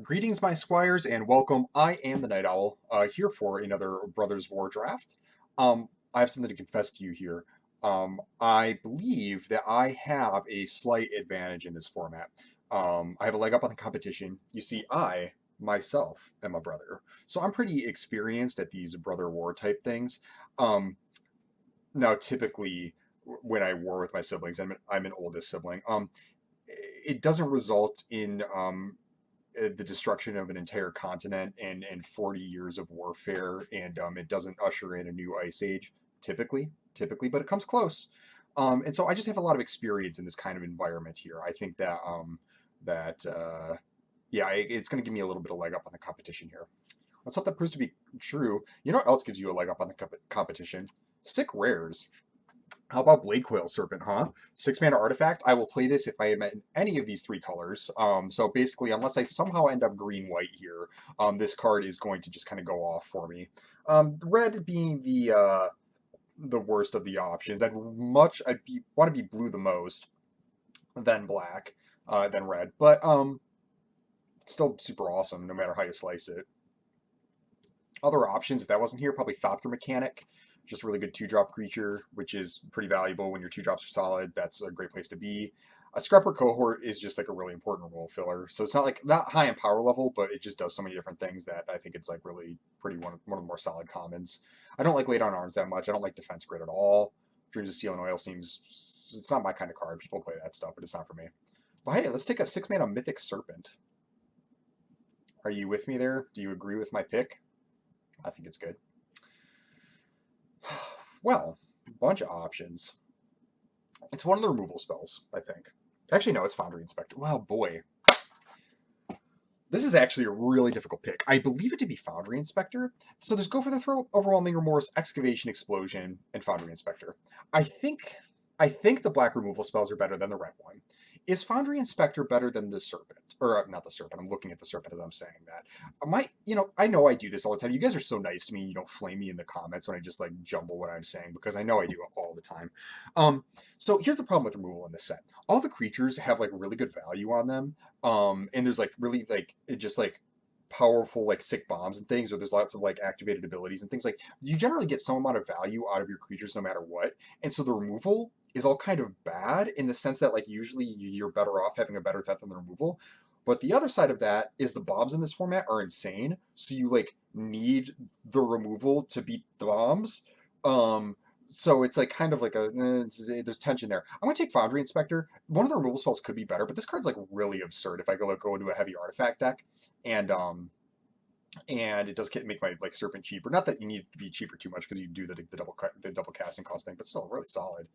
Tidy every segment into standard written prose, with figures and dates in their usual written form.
Greetings, my squires, and welcome. I am the Night Owl, here for another Brothers War draft. I have something to confess to you here. I believe that I have a slight advantage in this format. I have a leg up on the competition. You see, I myself am a brother, so I'm pretty experienced at these brother war type things. Um, Now, typically, when I war with my siblings, I'm an oldest sibling. It doesn't result in the destruction of an entire continent and 40 years of warfare, and it doesn't usher in a new ice age, typically, but it comes close. And so I just have a lot of experience in this kind of environment here. I think that yeah, it's going to give me a little bit of leg up on the competition here. Let's hope that proves to be true. You know what else gives you a leg up on the competition? Sick rares. How about Blade Coil Serpent, huh? 6 mana artifact. I will play this if I am in any of these three colors. So basically, unless I somehow end up green-white here, this card is going to just kind of go off for me. Red being the worst of the options. Want to be blue the most, then black, then red. But still super awesome no matter how you slice it. Other options, if that wasn't here, probably Thopter Mechanic. Just a really good 2-drop creature, which is pretty valuable when your 2-drops are solid. That's a great place to be. A Scrapper Cohort is just like a really important role filler. So it's not high in power level, but it just does so many different things that I think it's like really pretty one of the more solid commons. I don't like Lay Down Arms that much. I don't like Defense Grid at all. Dreams of Steel and Oil seems it's not my kind of card. People play that stuff, but it's not for me. But hey, let's take a 6-mana Mythic Serpent. Are you with me there? Do you agree with my pick? I think it's good. Well, bunch of options. It's one of the removal spells, I think. Actually, no, it's Foundry Inspector. Well, boy. This is actually a really difficult pick. I believe it to be Foundry Inspector. So there's Go for the Throat, Overwhelming Remorse, Excavation, Explosion, and Foundry Inspector. I think the black removal spells are better than the red one. Is Foundry Inspector better than the Serpent? Or not the Serpent, I'm looking at the Serpent as I'm saying that. I know I do this all the time. You guys are so nice to me, you don't flame me in the comments when I just like jumble what I'm saying, because I know I do it all the time. So here's the problem with removal in this set. All the creatures have like really good value on them, and there's like really like it just like powerful like sick bombs and things, or there's lots of like activated abilities and things. Like you generally get some amount of value out of your creatures no matter what, and so the removal is all kind of bad in the sense that like usually you're better off having a better threat than the removal. But the other side of that is the bombs in this format are insane, so you like need the removal to beat the bombs. um so it's like kind of like there's tension there. I'm gonna take Foundry Inspector. One of the removal spells could be better, but this card's like really absurd if I go into a heavy artifact deck, and it does make my like Serpent cheaper. Not that you need to be cheaper too much because you do the double casting cost thing, but still really solid.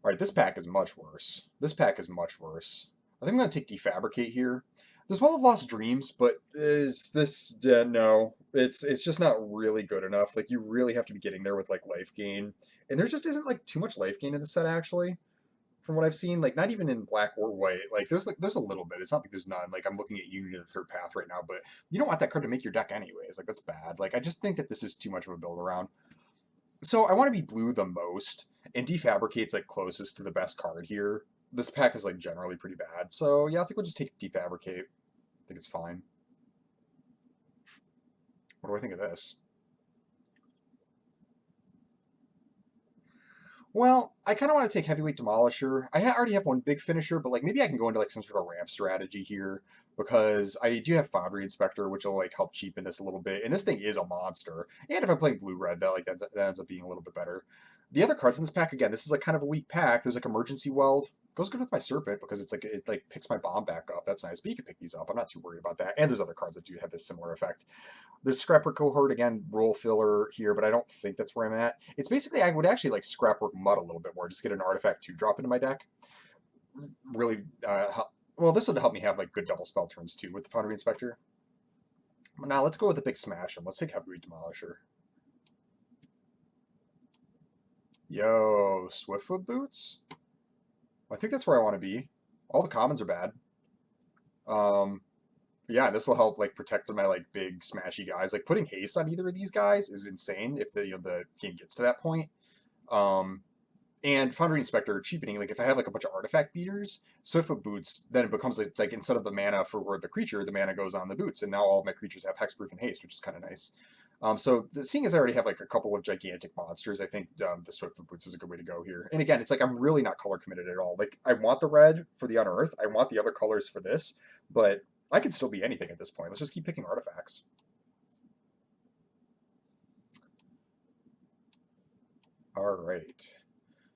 All right, this pack is much worse. This pack is much worse. I think I'm gonna take Defabricate here. There's Well of Lost Dreams, but is this no? It's just not really good enough. Like you really have to be getting there with like life gain, and there just isn't like too much life gain in the set actually. From what I've seen, like not even in black or white. Like there's a little bit. It's not like there's none. Like I'm looking at Union of the Third Path right now, but you don't want that card to make your deck anyways. Like that's bad. Like I just think that this is too much of a build around. So I want to be blue the most, and Defabricate's like closest to the best card here. This pack is like generally pretty bad. So yeah, I think we'll just take Defabricate. I think it's fine. What do I think of this? Well, I kind of want to take Heavyweight Demolisher. Already have one big finisher, but like maybe I can go into like some sort of ramp strategy here, because I do have Foundry Inspector, which will like help cheapen this a little bit. And this thing is a monster. And if I'm playing blue red, that ends up being a little bit better. The other cards in this pack, again, this is like kind of a weak pack. There's like Emergency Weld. Goes good with my Serpent because it like picks my bomb back up. That's nice. But you can pick these up. I'm not too worried about that. And there's other cards that do have this similar effect. There's Scrapper Cohort, again, role filler here, but I don't think that's where I'm at. It's basically, I would actually like Scrapwork Mud a little bit more, just get an artifact to drop into my deck. Really, well, this would help me have like good double spell turns too with the Foundry Inspector. Now let's go with the big smash and let's take Heavyweight Demolisher. Yo, Swiftfoot Boots? I think that's where I want to be. All the commons are bad. Yeah, this will help like protect my like big smashy guys. Like putting haste on either of these guys is insane if the game gets to that point. Um, And Foundry Inspector cheapening, like if I have like a bunch of artifact beaters, Swiftfoot Boots, then it becomes like, it's like instead of the mana for the creature, the mana goes on the boots, and now all of my creatures have hexproof and haste, which is kind of nice. Seeing as I already have like a couple of gigantic monsters, I think the Swiftfoot Boots is a good way to go here. And again, it's like I'm really not color committed at all. Like I want the red for the Unearth, I want the other colors for this, but I can still be anything at this point. Let's just keep picking artifacts. All right.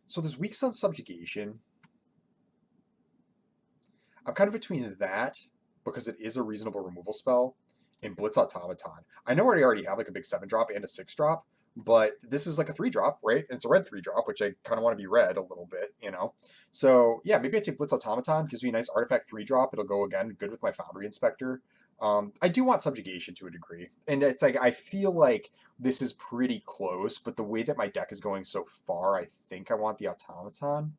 So there's Weak Sun Subjugation. I'm kind of between that, because it is a reasonable removal spell, and Blitz Automaton. I know I already have like a big 7-drop and a 6-drop, but this is like a 3-drop, right? And it's a red 3-drop, which I kind of want to be red a little bit, you know? So yeah, maybe I take Blitz Automaton, gives me a nice artifact 3-drop. It'll go again, good with my Foundry Inspector. I do want Subjugation to a degree, and it's like I feel like this is pretty close, but the way that my deck is going so far, I think I want the Automaton.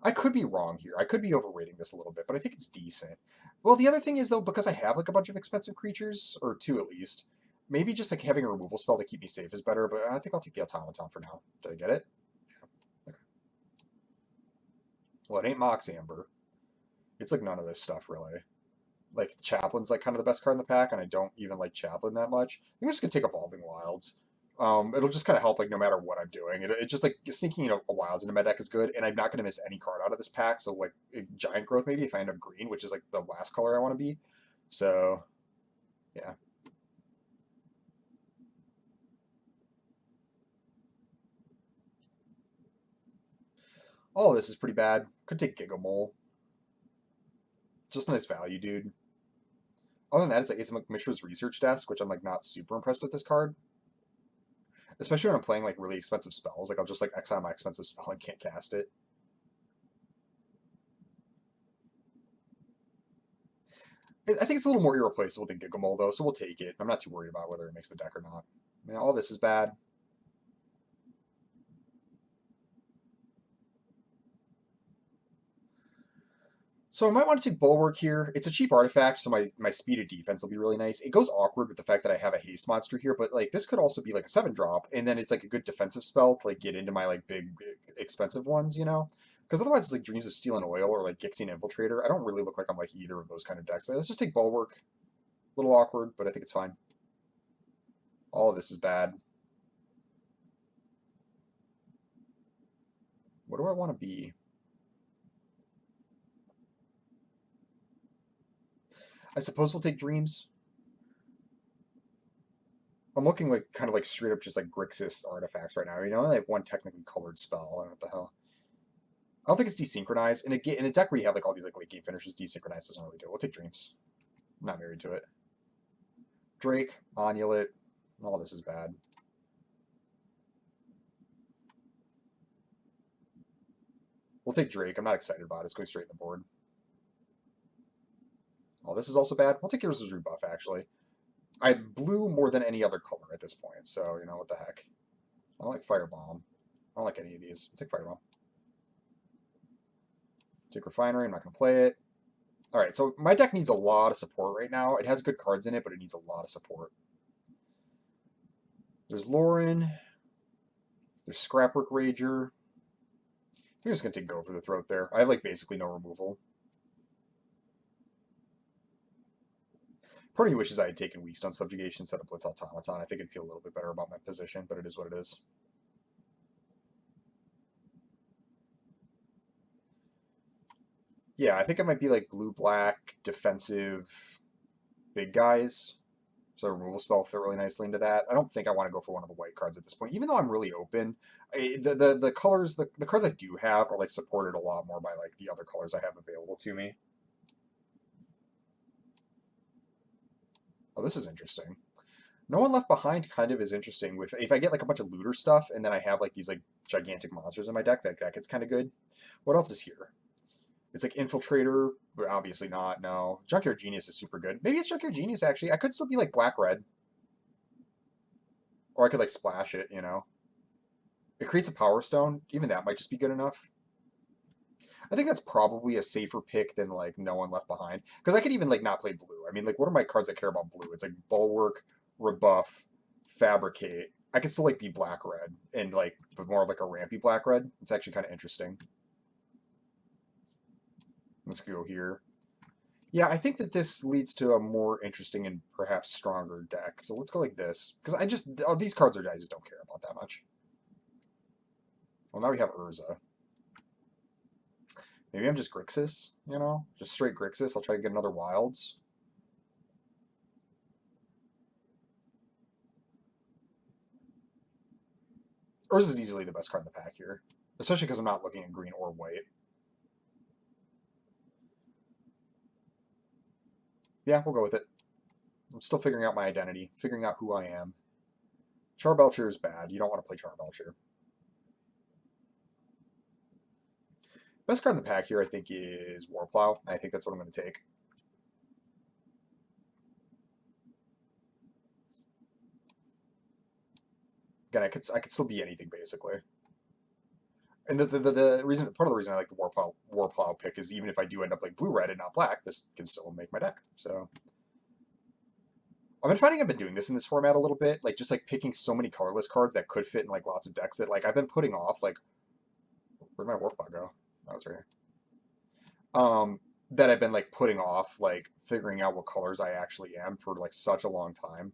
I could be wrong here. I could be overrating this a little bit, but I think it's decent. Well, the other thing is, though, because I have like a bunch of expensive creatures, or two at least, maybe just like having a removal spell to keep me safe is better, but I think I'll take the Automaton for now. Did I get it? Yeah. Okay. Well, it ain't Mox Amber. It's like none of this stuff, really. Like, Chaplain's like kind of the best card in the pack, and I don't even like Chaplain that much. I'm just going to take Evolving Wilds. It'll just kind of help, like, no matter what I'm doing. It just, like, sneaking, a Wilds into my deck is good, and I'm not going to miss any card out of this pack, so, like, Giant Growth maybe if I end up green, which is, like, the last color I want to be. So, yeah. All of this is pretty bad. Could take Gigamole. Just a nice value, dude. Other than that, it's like Asa Mishra's Research Desk, which I'm, like, not super impressed with this card. Especially when I'm playing, like, really expensive spells. Like, I'll just, like, exile my expensive spell and can't cast it. I think it's a little more irreplaceable than Gigamole, though, so we'll take it. I'm not too worried about whether it makes the deck or not. I mean, all this is bad. So I might want to take Bulwark here. It's a cheap artifact, so my speed of defense will be really nice. It goes awkward with the fact that I have a haste monster here, but like this could also be like a 7-drop, and then it's like a good defensive spell to like get into my like big expensive ones, you know? Because otherwise it's like Dreams of Steel and Oil or like Gixing Infiltrator. I don't really look like I'm like either of those kind of decks. Let's just take Bulwark. A little awkward, but I think it's fine. All of this is bad. What do I want to be? I suppose we'll take Dreams. I'm looking like kind of like straight up just like Grixis artifacts right now. You know, I only have one technically colored spell. I don't know what the hell. I don't think it's desynchronized. In a deck where you have like all these like late game finishes, desynchronized doesn't really do it. We'll take Dreams. I'm not married to it. Drake, Onulet. All this is bad. We'll take Drake. I'm not excited about it. It's going straight in the board. Oh, this is also bad. We'll take Heroes' Rebuff, actually. I blue more than any other color at this point, so, you know, what the heck. I don't like Firebomb. I don't like any of these. I'll take Firebomb. Take Refinery. I'm not going to play it. All right, so my deck needs a lot of support right now. It has good cards in it, but it needs a lot of support. There's Lauren. There's Scrapwork Rager. I'm just going to take Go for the Throat there. I have, like, basically no removal. Part of me wishes I had taken Weakstone Subjugation instead of Blitz Automaton. I think I'd feel a little bit better about my position, but it is what it is. Yeah, I think it might be like blue-black, defensive, big guys. So a removal spell fit really nicely into that. I don't think I want to go for one of the white cards at this point, even though I'm really open. The colors, the cards I do have are like supported a lot more by like the other colors I have available to me. Oh, this is interesting. No One Left Behind kind of is interesting. With if I get like a bunch of looter stuff and then I have like these like gigantic monsters in my deck, that gets kind of good. What else is here? It's like Infiltrator, but obviously not, no. Junkyard Genius is super good. Maybe it's Junkyard Genius, actually. I could still be like black-red. Or I could like splash it, you know. It creates a Power Stone. Even that might just be good enough. I think that's probably a safer pick than like No One Left Behind. Because I could even like not play blue. I mean, like what are my cards that care about blue? It's like Bulwark, Rebuff, Fabricate. I could still like be black red and like but more of like a rampy black red. It's actually kind of interesting. Let's go here. Yeah, I think that this leads to a more interesting and perhaps stronger deck. So let's go like this because I just these cards are I just don't care about that much. Well, now we have Urza. Maybe I'm just Grixis, you know, just straight Grixis. I'll try to get another Wilds. Urza is easily the best card in the pack here, especially because I'm not looking at green or white. Yeah, we'll go with it. I'm still figuring out my identity, figuring out who I am. Charbelcher is bad. You don't want to play Charbelcher. Best card in the pack here, I think, is Warplow. I think that's what I'm going to take. Again, I could still be anything basically. And the reason, part of the reason I like the Warplow pick is even if I do end up like blue red and not black, this can still make my deck. So I've been finding I've been doing this in this format a little bit, like just like picking so many colorless cards that could fit in like lots of decks that like I've been putting off. Like, where'd my Warplow go? Oh, it's right here. That I've been like putting off, like figuring out what colors I actually am for like such a long time.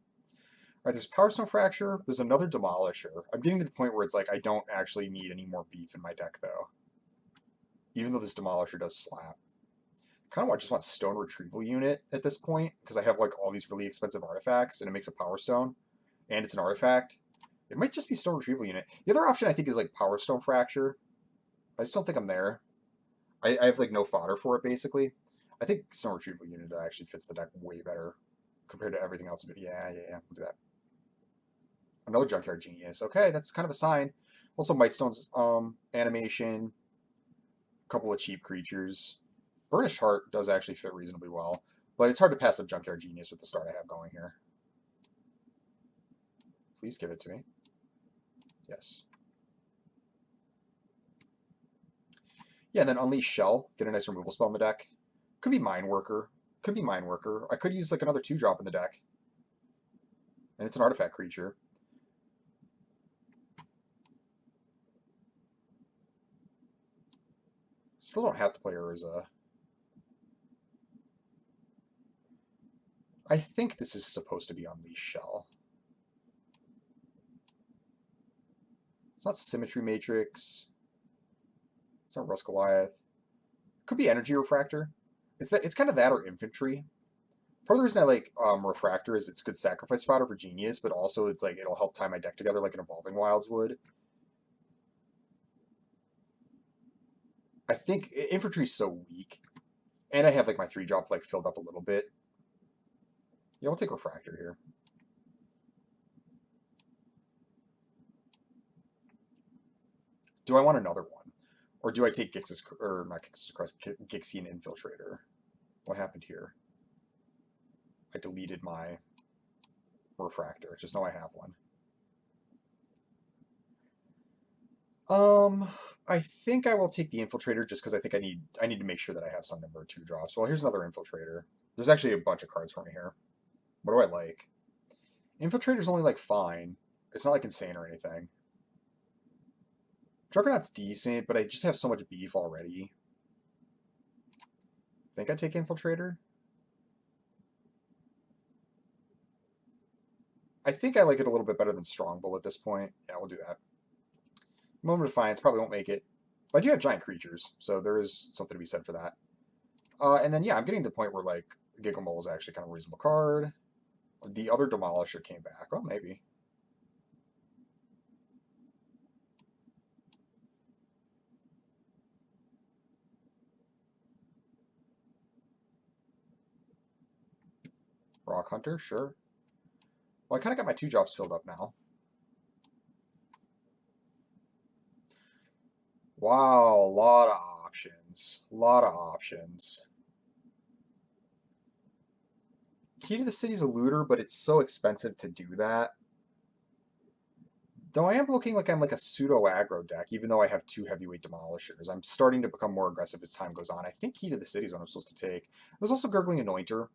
All right, there's Power Stone Fracture. There's another Demolisher. I'm getting to the point where it's like I don't actually need any more beef in my deck though. Even though this Demolisher does slap. Kind of just want Stone Retrieval Unit at this point because I have like all these really expensive artifacts and it makes a Power Stone and it's an artifact. It might just be Stone Retrieval Unit. The other option I think is like Power Stone Fracture. I just don't think I'm there. I have like no fodder for it basically. I think Stone Retrieval Unit actually fits the deck way better compared to everything else. But yeah, we'll do that. Another Junkyard Genius. Okay, that's kind of a sign. Also, Mightstone's animation, a couple of cheap creatures. Burnished Heart does actually fit reasonably well, but it's hard to pass up Junkyard Genius with the start I have going here. Please give it to me. Yes. Yeah, and then Unleash Shell. Get a nice removal spell in the deck. Could be Mind Worker. Could be Mind Worker. I could use like another 2-drop in the deck. And it's an artifact creature. Still don't have to play Urza. I think this is supposed to be Unleash Shell. It's not Symmetry Matrix. It's not Rust Goliath. Could be Energy Refractor. It's kind of that or Infantry. Part of the reason I like Refractor is it's good sacrifice fodder for Genius, but also it's like it'll help tie my deck together like an Evolving Wilds would. I think Infantry is so weak, and I have like my 3-drop like filled up a little bit. Yeah, we'll take Refractor here. Do I want another one? Or do I take Gix's, or not Gix's Crest, Gixian Infiltrator? What happened here? I deleted my Refractor. Just know I have one. I think I will take the Infiltrator just because I think I need to make sure that I have some number of 2-drops. Well, here's another Infiltrator. There's actually a bunch of cards for me here. What do I like? Infiltrator's only like fine. It's not like insane or anything. Juggernaut's decent, but I just have so much beef already. Think I'd take Infiltrator? I think I like it a little bit better than Strongbull at this point. Yeah, we'll do that. Moment of Defiance probably won't make it. But I do have giant creatures, so there is something to be said for that. And then, yeah, I'm getting to the point where, like, Gigamole is actually kind of a reasonable card. The other Demolisher came back. Well, maybe. Rock Hunter, sure. Well, I kind of got my 2-drops filled up now. Wow, a lot of options. A lot of options. Key to the City's a looter, but it's so expensive to do that. Though I am looking like I'm like a pseudo-aggro deck, even though I have 2 heavyweight Demolishers. I'm starting to become more aggressive as time goes on. I think Key to the City is what I'm supposed to take. There's also Gurgling Anointer.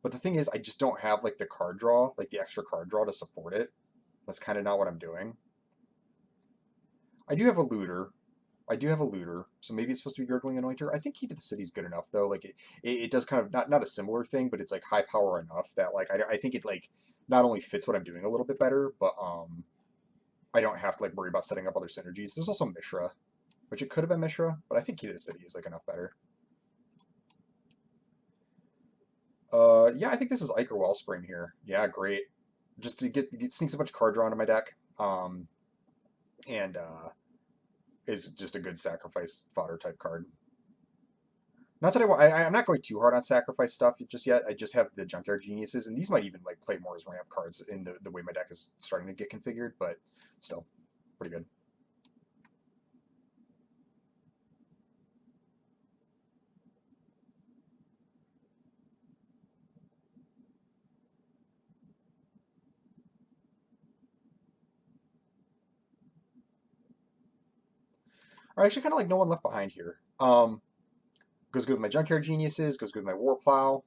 But the thing is, I just don't have like the card draw, like the extra card draw to support it. That's kind of not what I'm doing. I do have a looter. I do have a looter, so maybe it's supposed to be Gurgling Anointer. I think Key to the City's good enough though. Like it does kind of not a similar thing, but it's like high power enough that like I think it like not only fits what I'm doing a little bit better, but I don't have to like worry about setting up other synergies. There's also Mishra, which it could have been Mishra, but I think Key to the City is like enough better. Yeah, I think this is Ichor Wellspring here. Yeah, great. Just to get sneaks a bunch of card draw into my deck. And is just a good sacrifice fodder type card. Not that I'm not going too hard on sacrifice stuff just yet. I just have the Junkyard Geniuses, and these might even like play more as ramp cards in the way my deck is starting to get configured, but still pretty good. I actually kind of like No One Left Behind here. Goes good with my Junkyard Geniuses, goes good with my War Plow.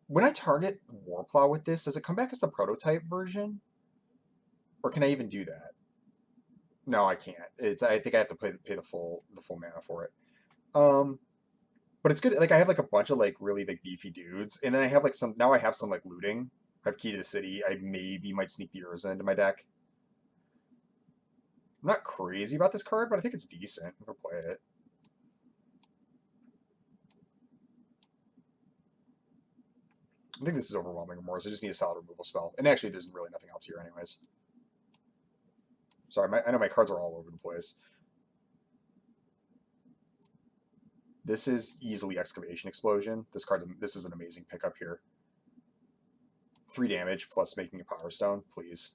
When I target War Plow with this, does it come back as the prototype version? Or can I even do that? No, I can't. I think I have to pay the full mana for it. But it's good. Like I have like a bunch of like really like beefy dudes, and then I have like some. Now I have some like looting. I have Key to the City. I maybe might sneak the Urza into my deck. I'm not crazy about this card, but I think it's decent. I'm gonna play it. I think this is overwhelming remorse. I just need a solid removal spell, and actually, there's really nothing else here, anyways. Sorry, I know my cards are all over the place. This is easily Excavation Explosion. This is an amazing pickup here. 3 damage plus making a Power Stone, please.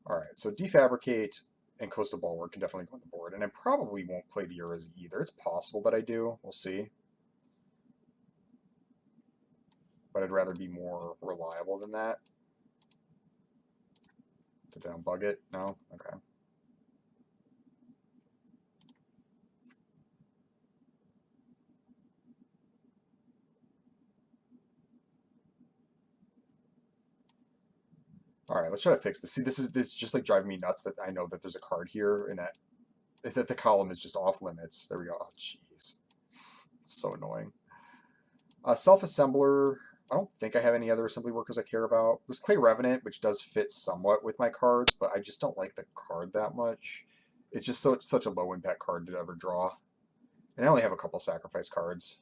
Alright, so Defabricate and Coastal Bulwark can definitely go on the board, and I probably won't play the Urza either. It's possible that I do. We'll see. But I'd rather be more reliable than that. Did I unbug it? No? Okay. All right, let's try to fix this. See, this is just like driving me nuts that I know that there's a card here and that the column is just off limits. There we go. Oh, jeez. It's so annoying. Self-assembler. I don't think I have any other assembly workers I care about. There's Clay Revenant, which does fit somewhat with my cards, but I just don't like the card that much. It's just it's such a low impact card to ever draw. And I only have a couple sacrifice cards.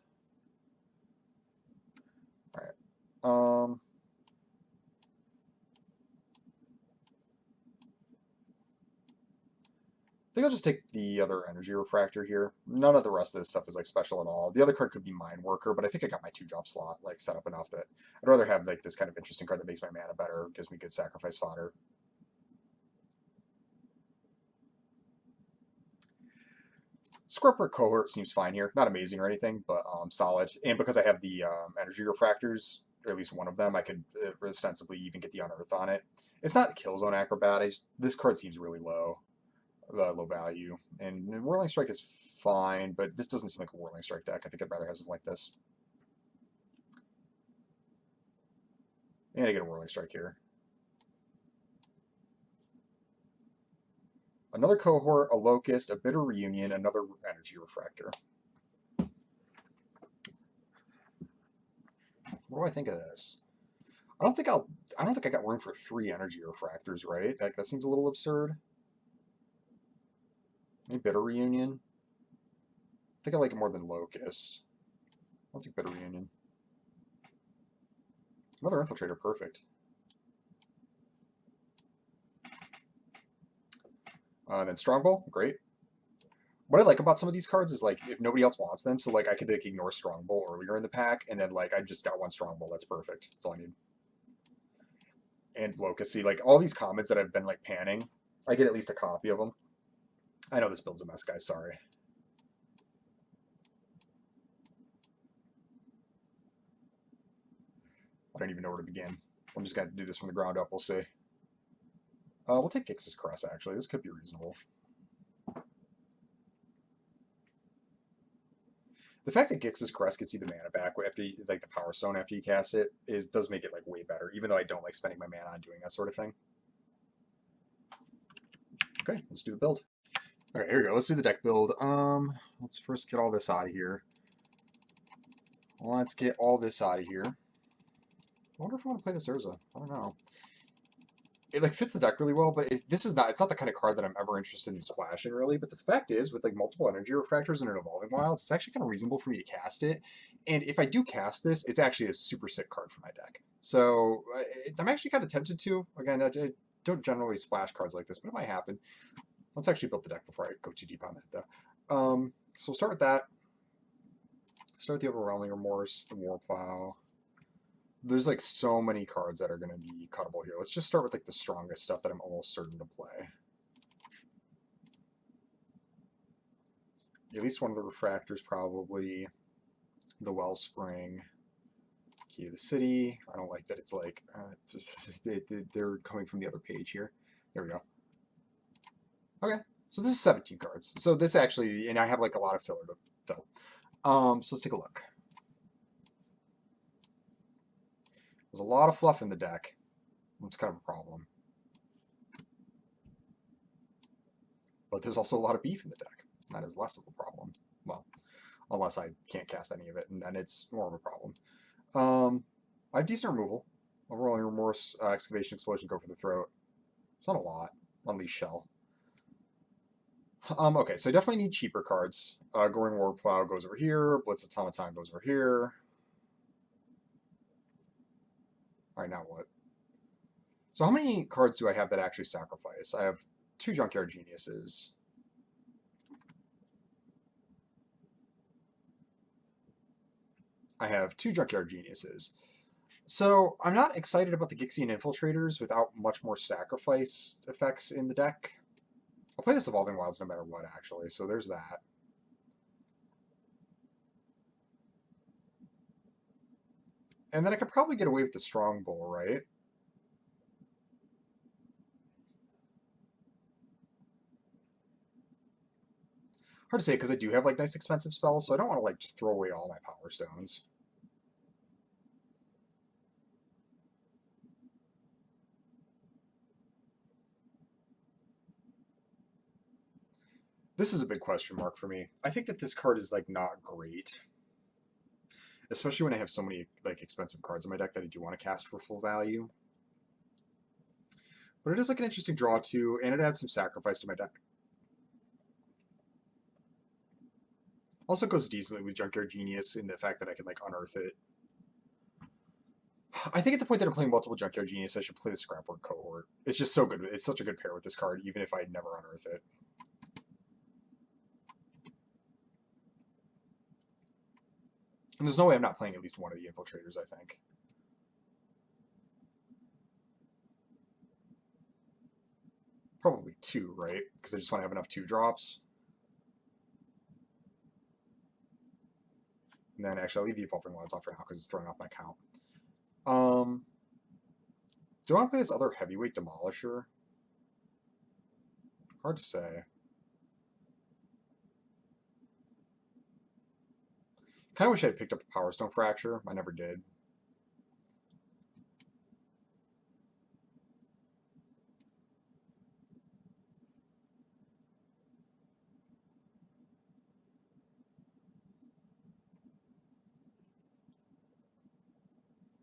All right. I think I'll just take the other Energy Refractor here. None of the rest of this stuff is like special at all. The other card could be Mind Worker, but I think I got my 2-drop slot like set up enough that I'd rather have like this kind of interesting card that makes my mana better, gives me good sacrifice fodder. Scorpion Cohort seems fine here. Not amazing or anything, but solid. And because I have the Energy Refractors, or at least one of them, I could ostensibly even get the Unearth on it. It's not Killzone Acrobat. This card seems really low. Low value. And Whirling Strike is fine, but this doesn't seem like a Whirling Strike deck. I think I'd rather have something like this. And I get a Whirling Strike here. Another Cohort, a Locust, a Bitter Reunion, another Energy Refractor. What do I think of this? I don't think I got room for 3 Energy Refractors, right? Like that seems a little absurd. Maybe Bitter Reunion. I think I like it more than Locust. I'll take Bitter Reunion. Another Infiltrator, perfect. And then Strongbow, great. What I like about some of these cards is like if nobody else wants them, so like I could like ignore Strongbow earlier in the pack, and then like I just got 1 Strongbow. That's perfect. That's all I need. And Locust, see, like all these commons that I've been like panning, I get at least a copy of them. I know this build's a mess, guys. Sorry. I don't even know where to begin. I'm just going to do this from the ground up. We'll see. We'll take Gix's Crest, actually. This could be reasonable. The fact that Gix's Crest gets you the mana back after you, like the Power Stone after you cast it does make it like way better, even though I don't like spending my mana on doing that sort of thing. Okay, let's do the build. Okay, here we go. Let's do the deck build. Let's first get all this out of here. Let's get all this out of here. I wonder if I want to play this Urza. I don't know. It like fits the deck really well, but it's not the kind of card that I'm ever interested in splashing really. But the fact is, with like multiple energy refractors and an evolving wilds, it's actually kind of reasonable for me to cast it. And if I do cast this, it's actually a super sick card for my deck. So I'm actually kind of tempted to. Again, I don't generally splash cards like this, but it might happen. Let's actually build the deck before I go too deep on that though. So we'll start with that. Start with the Overwhelming Remorse, the War Plow. There's like so many cards that are going to be cuttable here. Let's just start with like the strongest stuff that I'm almost certain to play. At least one of the Refractors probably. The Wellspring. Key of the City. I don't like that it's like, they're coming from the other page here. There we go. Okay, so this is 17 cards. So this actually, and I have like a lot of filler to fill. So let's take a look. There's a lot of fluff in the deck. It's kind of a problem. But there's also a lot of beef in the deck. That is less of a problem. Well, unless I can't cast any of it, and then it's more of a problem. I have decent removal. Overwhelming Remorse, Excavation, Explosion, Go for the Throat. It's not a lot. Unleash Shell. Okay, so I definitely need cheaper cards. Goring War Plow goes over here. Blitz Automaton goes over here. Alright, now what? So how many cards do I have that actually sacrifice? I have 2 Junkyard Geniuses. I have 2 Junkyard Geniuses. So I'm not excited about the Gixian Infiltrators without much more sacrifice effects in the deck. I'll play this Evolving Wilds no matter what, actually, so there's that. And then I could probably get away with the Strong Bull, right? Hard to say, because I do have like nice expensive spells, so I don't want to like just throw away all my Power Stones. This is a big question mark for me. I think that this card is like not great. Especially when I have so many like expensive cards in my deck that I do want to cast for full value. But it is like an interesting draw too, and it adds some sacrifice to my deck. Also goes decently with Junkyard Genius in the fact that I can like unearth it. I think at the point that I'm playing multiple Junkyard Genius, I should play the Scrapwork Cohort. It's just so good. It's such a good pair with this card, even if I never unearth it. And there's no way I'm not playing at least one of the Infiltrators, I think. Probably 2, right? Because I just want to have enough 2-drops. And then actually I'll leave the Evolving Wilds off for now because it's throwing off my count. Do I want to play this other Heavyweight Demolisher? Hard to say. Kind of wish I had picked up a Power Stone Fracture. I never did.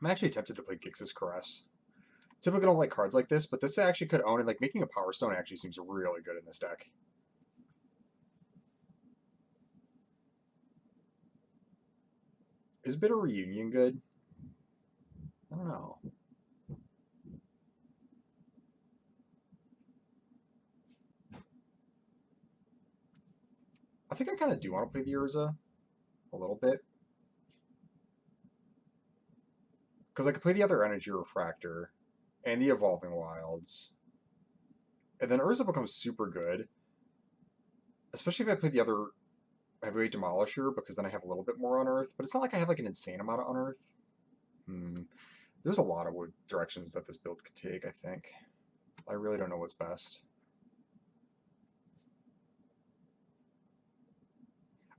I'm actually tempted to play Gix's Caress. Typically don't like cards like this, but this actually could own, and like making a Power Stone actually seems really good in this deck. Is Bitter Reunion good? I don't know. I think I kind of do want to play the Urza a little bit. Because I could play the other Energy Refractor and the Evolving Wilds. And then Urza becomes super good. Especially if I play the other Heavyweight Demolisher, because then I have a little bit more Unearth. But it's not like I have like an insane amount of Unearth. There's a lot of directions that this build could take, I think. I really don't know what's best.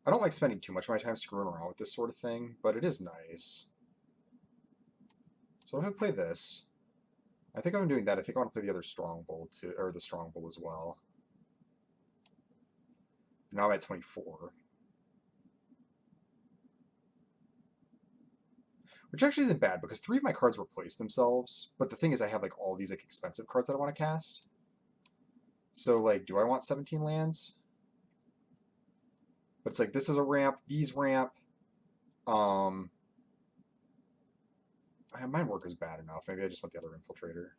I don't like spending too much of my time screwing around with this sort of thing, but it is nice. So I'm going to play this. I think I'm doing that. I think I want to play the other Strong Bull too, or the Strong Bull as well. Now I'm at 24. Which actually isn't bad, because 3 of my cards replace themselves, but the thing is I have like all these like expensive cards that I want to cast. So like, do I want 17 lands? But it's like, this is a ramp, these ramp. Mine work is bad enough. Maybe I just want the other Infiltrator.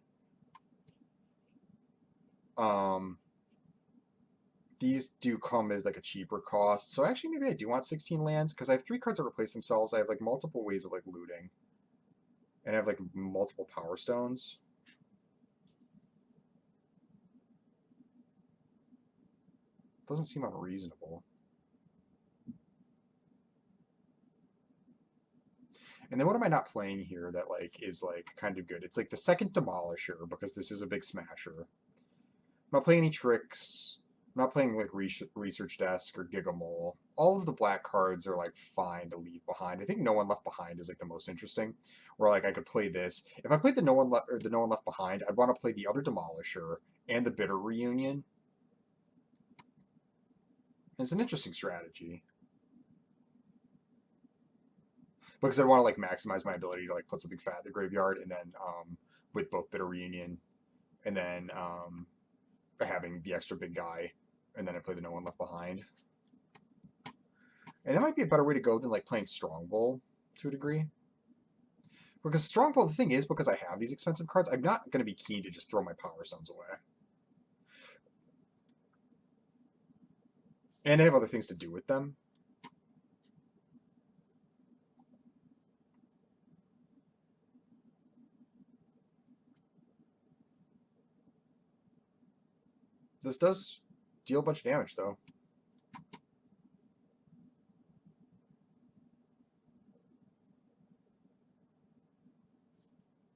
These do come as like a cheaper cost. So actually maybe I do want 16 lands, because I have 3 cards that replace themselves. I have like multiple ways of like looting. And I have like multiple Power Stones. Doesn't seem unreasonable. And then what am I not playing here that like is like kind of good? It's like the second Demolisher, because this is a big smasher. I'm not playing any tricks. I'm not playing like Research Desk or Gigamole. All of the black cards are like fine to leave behind. I think No One Left Behind is like the most interesting, where like I could play this. If I played the No One Left Behind, I'd want to play the other Demolisher and the Bitter Reunion. It's an interesting strategy, because I want to like maximize my ability to like put something fat in the graveyard, and then with both Bitter Reunion, and then having the extra big guy, and then I play the No One Left Behind. And that might be a better way to go than like playing Strong Bull to a degree. Because Strong Bull, the thing is, because I have these expensive cards, I'm not going to be keen to just throw my Power Stones away. And I have other things to do with them. This does deal a bunch of damage, though.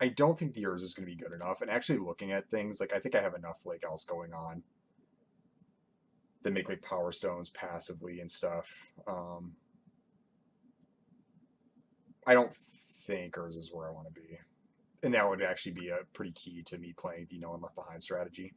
I don't think the Urza is going to be good enough. And actually looking at things, like I think I have enough like else going on that make like Power Stones passively and stuff. I don't think Urza is where I want to be. And that would actually be a pretty key to me playing the No One Left Behind strategy.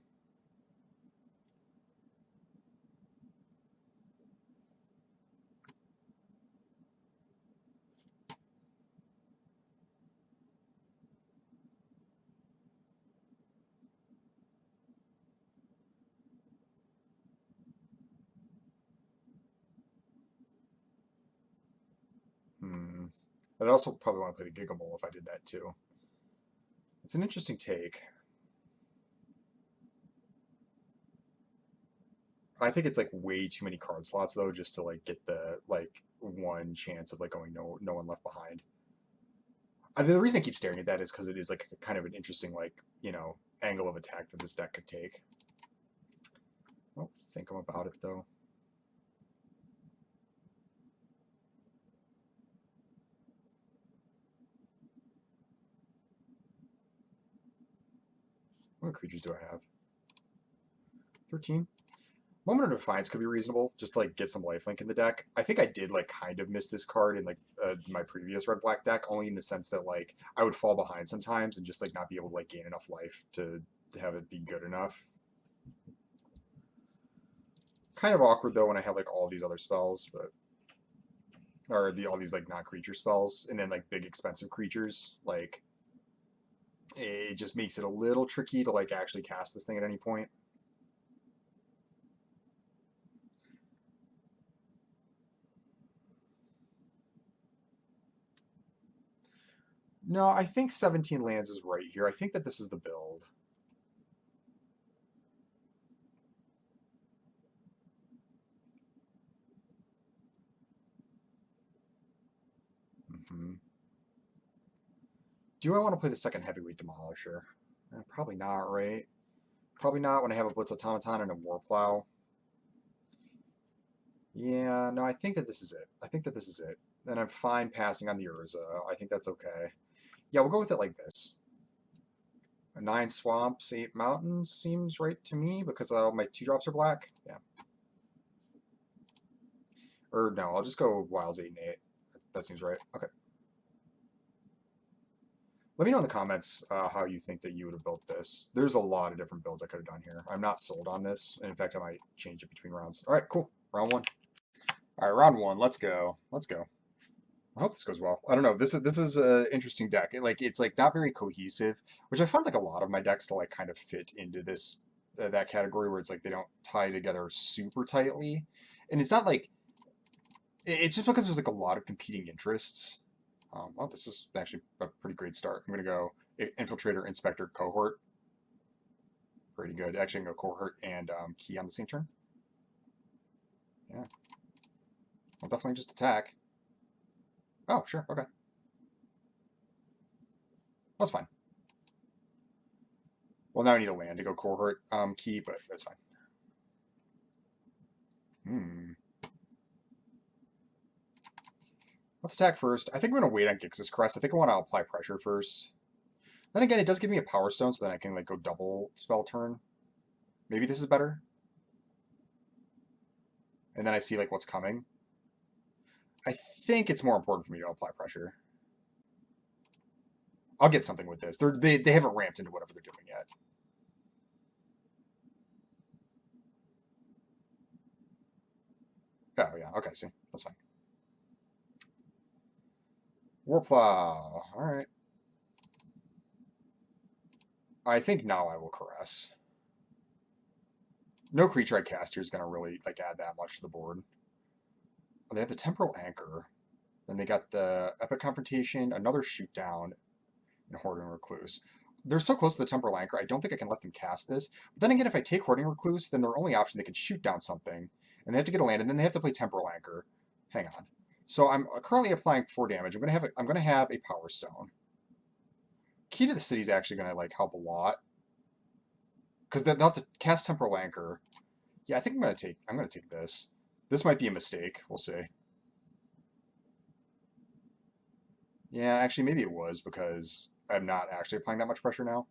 I'd also probably want to play the Gigamole if I did that too. It's an interesting take. I think it's like way too many card slots though, just to like get the like one chance of like going no one left behind. The reason I keep staring at that is because it is like kind of an interesting like angle of attack that this deck could take. I don't think I'm about it though. What creatures do I have? 13. Moment of Defiance could be reasonable, just to like get some lifelink in the deck. I think I did like kind of miss this card in like my previous red black deck, only in the sense that like I would fall behind sometimes and just like not be able to like gain enough life to have it be good enough. Kind of awkward though when I have like all these other spells, but or all these like non-creature spells, and then like big expensive creatures. Like it just makes it a little tricky to like actually cast this thing at any point. No, I think 17 lands is right here. I think that this is the build. Do I want to play the second heavyweight Demolisher? Probably not, right? Probably not when I have a Blitz Automaton and a Warplow. Yeah, no, I think that this is it. I think that this is it. And I'm fine passing on the Urza. I think that's okay. Yeah, we'll go with it like this. 9 swamps, 8 mountains seems right to me because all my 2-drops are black. Yeah. Or no, I'll just go wilds 8 and 8. That seems right. Okay. Let me know in the comments how you think that you would have built this. There's a lot of different builds I could have done here. I'm not sold on this. In fact, I might change it between rounds. All right, cool. Round 1. All right, round 1. Let's go. Let's go. I hope this goes well. I don't know. This is an interesting deck. It's like not very cohesive, which I found like a lot of my decks to like kind of fit into this that category where it's like they don't tie together super tightly, and it's not like it's just because there's like a lot of competing interests. Well, this is actually a pretty great start. I'm gonna go Infiltrator, Inspector, Cohort. Pretty good. Actually, I'm gonna go Cohort and Key on the same turn. Yeah. I'll definitely just attack. Oh, sure. Okay. That's fine. Well, now I need a land to go Cohort Key, but that's fine. Let's attack first. I think I'm going to wait on Gix's Crest. I think I want to apply pressure first. Then again, it does give me a Power Stone, so then I can like go double spell turn. Maybe this is better. And then I see like what's coming. I think it's more important for me to apply pressure. I'll get something with this. They haven't ramped into whatever they're doing yet. Oh, yeah. Okay, see. That's fine. Warplow. All right. I think now I will Caress. No creature I cast here is going to really like add that much to the board. Oh, they have the Temporal Anchor. Then they got the Epic Confrontation, another Shoot Down, and Hoarding Recluse. They're so close to the Temporal Anchor, I don't think I can let them cast this. But then again, if I take Hoarding Recluse, then their only option, they can shoot down something. And they have to get a land, and then they have to play Temporal Anchor. Hang on. So I'm currently applying 4 damage. I'm gonna have a Power Stone. Key to the City is actually gonna like help a lot. Because they'll have to cast Temporal Anchor. Yeah, I think I'm gonna take this. This might be a mistake. We'll see. Yeah, actually maybe it was because I'm not actually applying that much pressure now.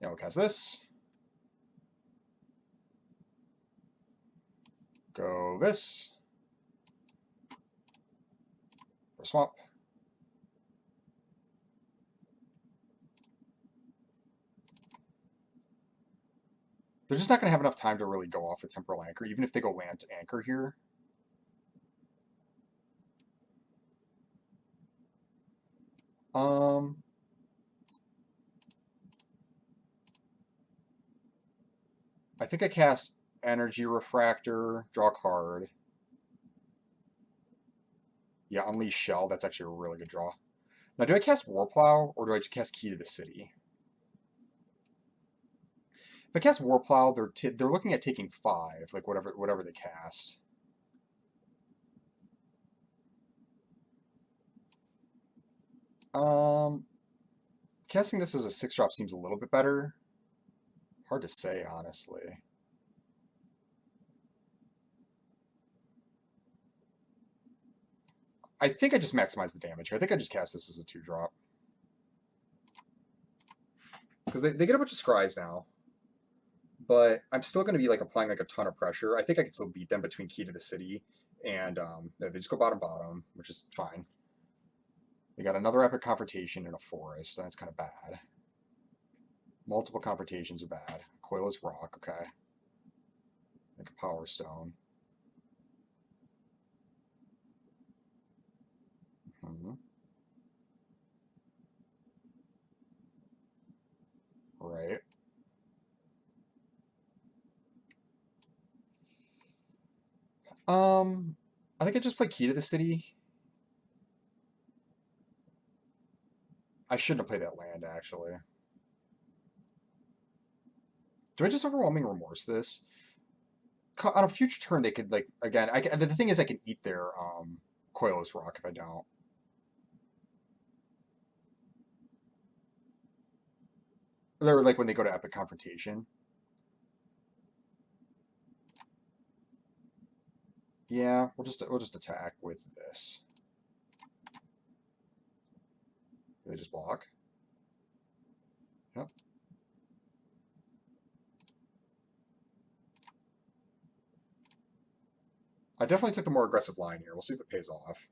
Yeah, we'll cast this. Go this. For swamp. They're just not going to have enough time to really go off with Temporal Anchor, even if they go land to Anchor here. I think I cast Energy Refractor, draw a card. Yeah, Unleash Shell, that's actually a really good draw. Now, do I cast Warplow, or do I just cast Key to the City? If I cast Warplow, they're looking at taking 5, like whatever they cast. Casting this as a 6-drop seems a little bit better. Hard to say, honestly. I think I just maximize the damage here. I think I just cast this as a 2-drop. Because they get a bunch of scries now. But I'm still going to be like applying like a ton of pressure. I think I can still beat them between Key to the City and they just go bottom, which is fine. They got another Epic Confrontation in a Forest. That's kind of bad. Multiple Confrontations are bad. Coilless Rock, okay. Like a Power Stone. Right. I think I just play Key to the City. I shouldn't have played that land, actually. Do I just Overwhelming Remorse this? On a future turn, they could, like, again, the thing is I can eat their Coilless Rock if I don't. They're like when they go to Epic Confrontation. Yeah, we'll just attack with this. They just block. Yep. I definitely took the more aggressive line here. We'll see if it pays off.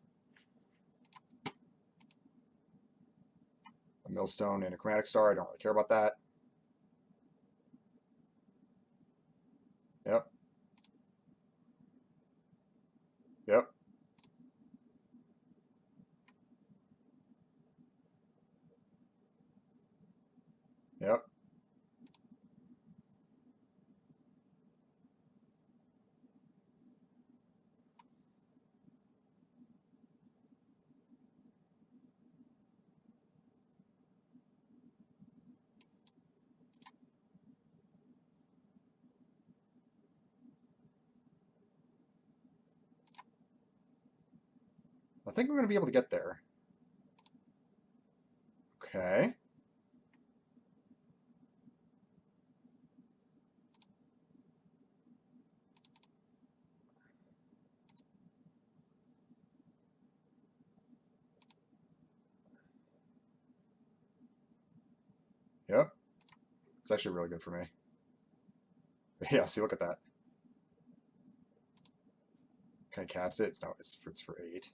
A Millstone and a Chromatic Star. I don't really care about that. Yep. Yep. Yep. I think we're going to be able to get there. Okay. Yep. It's actually really good for me. Yeah, see, look at that. Can I cast it? No, it's for 8.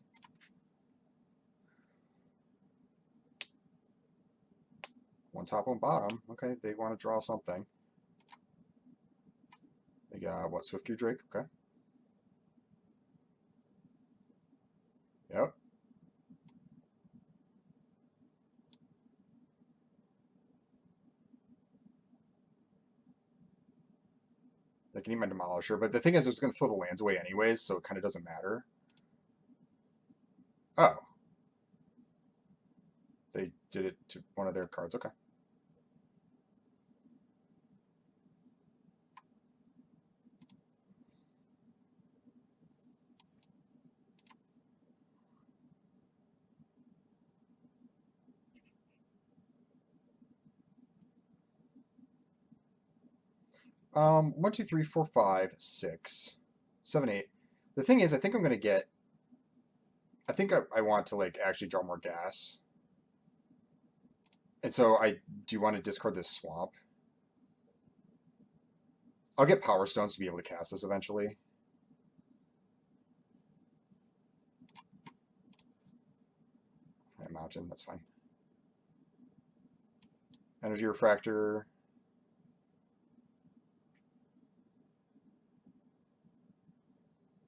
One top, one bottom. Okay, they want to draw something. They got, what, Swiftgear Drake? Okay. Yep. They can eat my Demolisher, but the thing is, it's going to throw the lands away anyways, so it kind of doesn't matter. Oh. They did it to one of their cards. Okay. One, two, three, four, five, six, seven, 8. The thing is, I think I'm going to get... I think I want to, like, actually draw more gas. And so do you want to discard this swamp? I'll get Power Stones to be able to cast this eventually. Mountain, that's fine. Energy Refractor.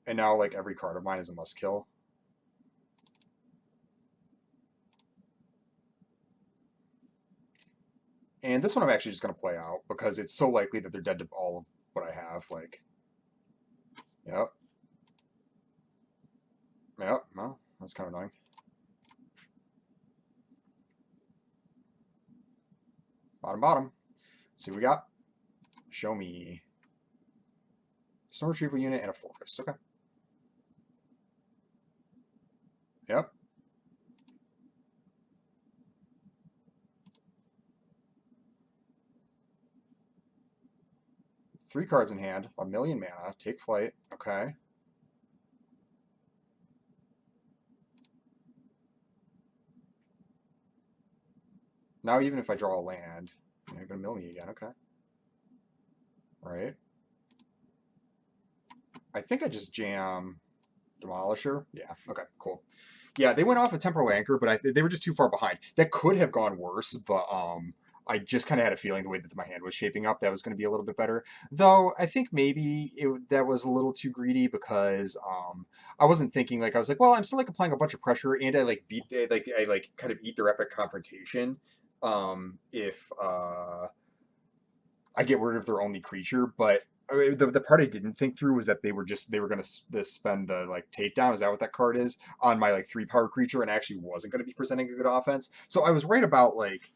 And now, like, every card of mine is a must kill. And this one I'm actually just going to play out because it's so likely that they're dead to all of what I have. Like, yep. Yep, well, that's kind of annoying. Bottom, bottom. See what we got? Show me. Snow Retrieval Unit and a Forest. Okay. Yep. Three cards in hand, 1,000,000 mana, take flight. Okay. Now even if I draw a land, you're gonna mill me again. Okay. Right. I think I just jam Demolisher. Yeah. Okay. Cool. Yeah, they went off a Temporal Anchor, but they were just too far behind. That could have gone worse, but I just kind of had a feeling the way that my hand was shaping up that was going to be a little bit better. Though I think maybe that was a little too greedy because I wasn't thinking like I was like, well, I'm still like applying a bunch of pressure and I like I like kind of eat their epic confrontation if I get rid of their only creature, but the part I didn't think through was that they were going to spend the like takedown. Is that what that card is on my like 3-power creature, and actually wasn't going to be presenting a good offense. So I was right about like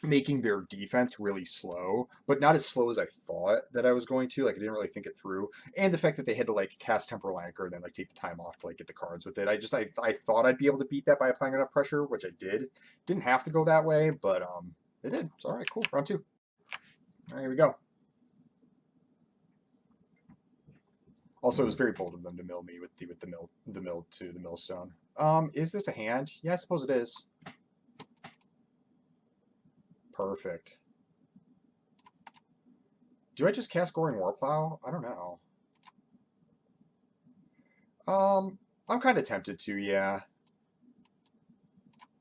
making their defense really slow, but not as slow as I thought that I was going to. Like I didn't really think it through, and the fact that they had to like cast Temporal Anchor and then like take the time off to like get the cards with it. I thought I'd be able to beat that by applying enough pressure, which I did. Didn't have to go that way, but it did. It's all right. Cool. Round 2. All right, here we go. Also, it was very bold of them to mill me with the mill to the millstone. Is this a hand? Yeah, I suppose it is. Perfect. Do I just cast Goring Warplow? I don't know. Um, I'm kind of tempted to, yeah.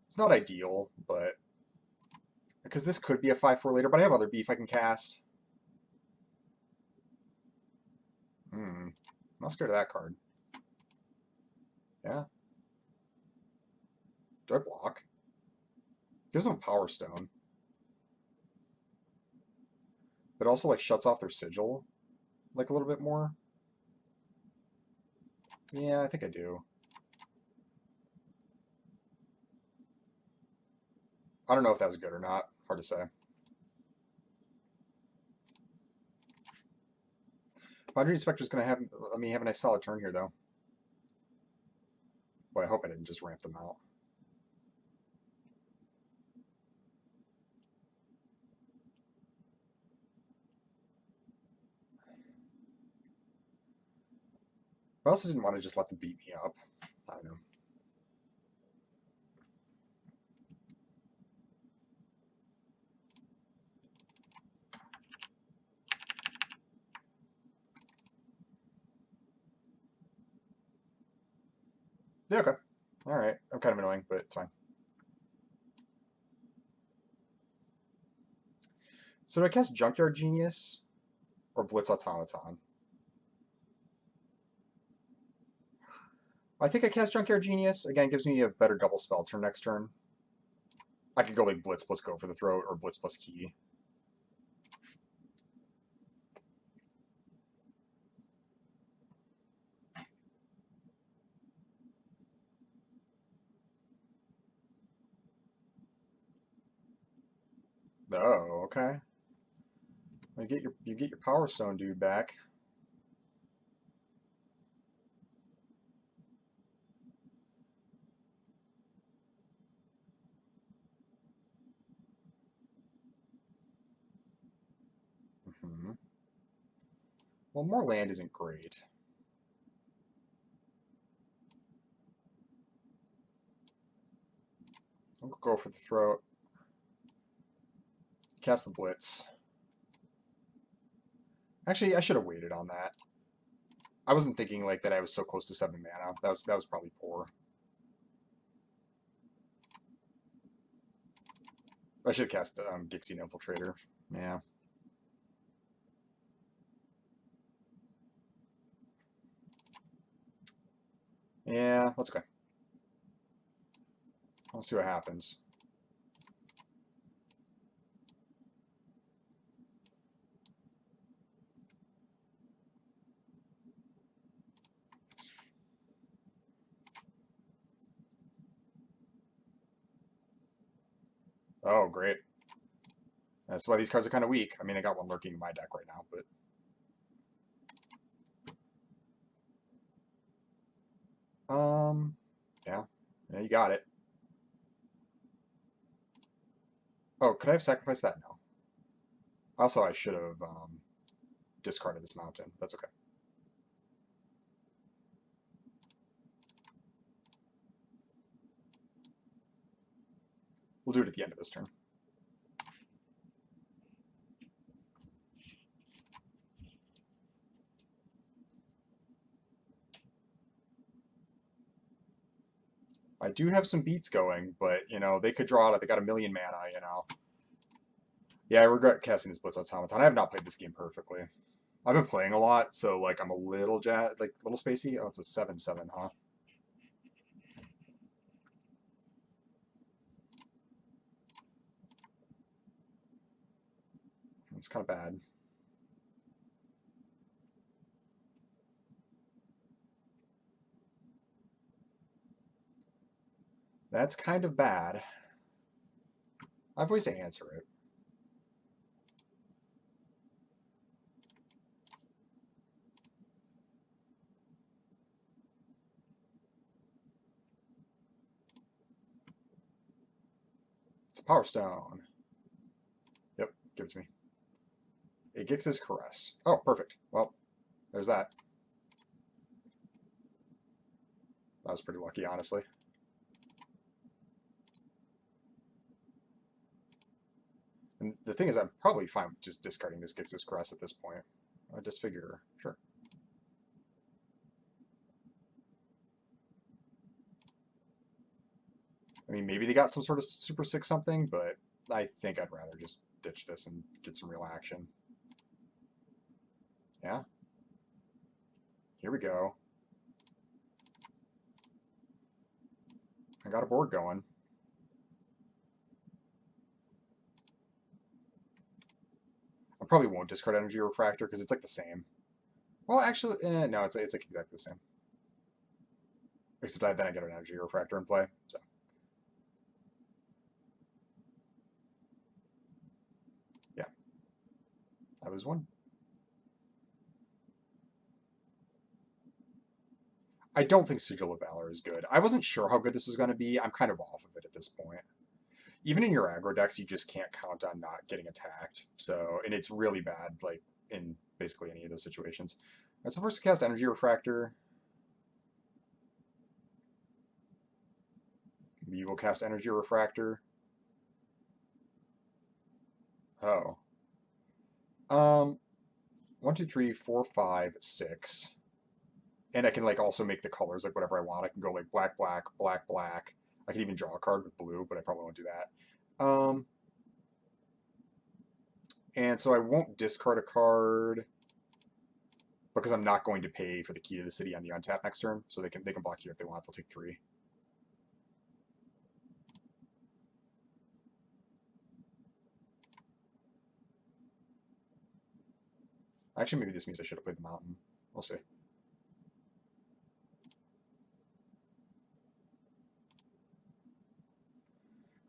It's not ideal, but because this could be a 5/4 later, but I have other beef I can cast. I'm not scared of that card. Yeah. Do I block? Gives them a Power Stone. But also like shuts off their sigil like a little bit more. Yeah, I think I do. I don't know if that was good or not. Hard to say. Foundry Inspector's gonna have let me have a nice solid turn here though. Boy, I hope I didn't just ramp them out. I also didn't want to just let them beat me up. I don't know. Yeah, okay. Alright. I'm kind of annoying, but it's fine. So do I cast Junkyard Genius or Blitz Automaton? I think I cast Junkyard Genius. Again, gives me a better double spell turn next turn. I could go like Blitz plus Go for the Throat or Blitz plus Key. Oh, okay. You get your Power Stone dude back. Well, more land isn't great. I'll go for the Throat. Cast the Blitz. Actually, I should have waited on that. I wasn't thinking like that I was so close to 7 mana. That was probably poor. I should have cast Gixie Infiltrator. Yeah. Yeah, let's go. We'll see what happens. Oh, great. That's why these cards are kind of weak. I mean, I got one lurking in my deck right now, but... Yeah. Yeah, you got it. Oh, could I have sacrificed that? No. Also, I should have discarded this mountain. That's okay. We'll do it at the end of this turn. I do have some beats going, but, you know, they could draw it. They got a million mana, you know. Yeah, I regret casting this Blitz Automaton. I have not played this game perfectly. I've been playing a lot, so, like, I'm a little little spacey. Oh, it's a 7/7, huh? It's kind of bad. That's kind of bad. I have ways to answer it. It's a Power Stone. Yep, give it to me. A Gix's Caress. Oh, perfect. Well, there's that. That was pretty lucky, honestly. And the thing is, I'm probably fine with just discarding this Gix's Caress at this point. I just figure, sure. I mean, maybe they got some sort of super sick something, but I think I'd rather just ditch this and get some real action. Yeah. Here we go. I got a board going. I probably won't discard Energy Refractor because it's like the same. Well, actually, no, it's like exactly the same. Except then I get an Energy Refractor in play. So yeah, I lose one. I don't think Sigil of Valor is good. I wasn't sure how good this was going to be. I'm kind of off of it at this point. Even in your aggro decks, you just can't count on not getting attacked. So, and it's really bad, like in basically any of those situations. All right, so first cast Energy Refractor. We will cast Energy Refractor. Oh. 1, 2, 3, 4, 5, 6. And I can like also make the colors like whatever I want. I can go like black, black, black, black. I can even draw a card with blue, but I probably won't do that. And so I won't discard a card because I'm not going to pay for the Key to the City on the untap next turn. So they can block here if they want. They'll take 3. Actually, maybe this means I should have played the Mountain. We'll see.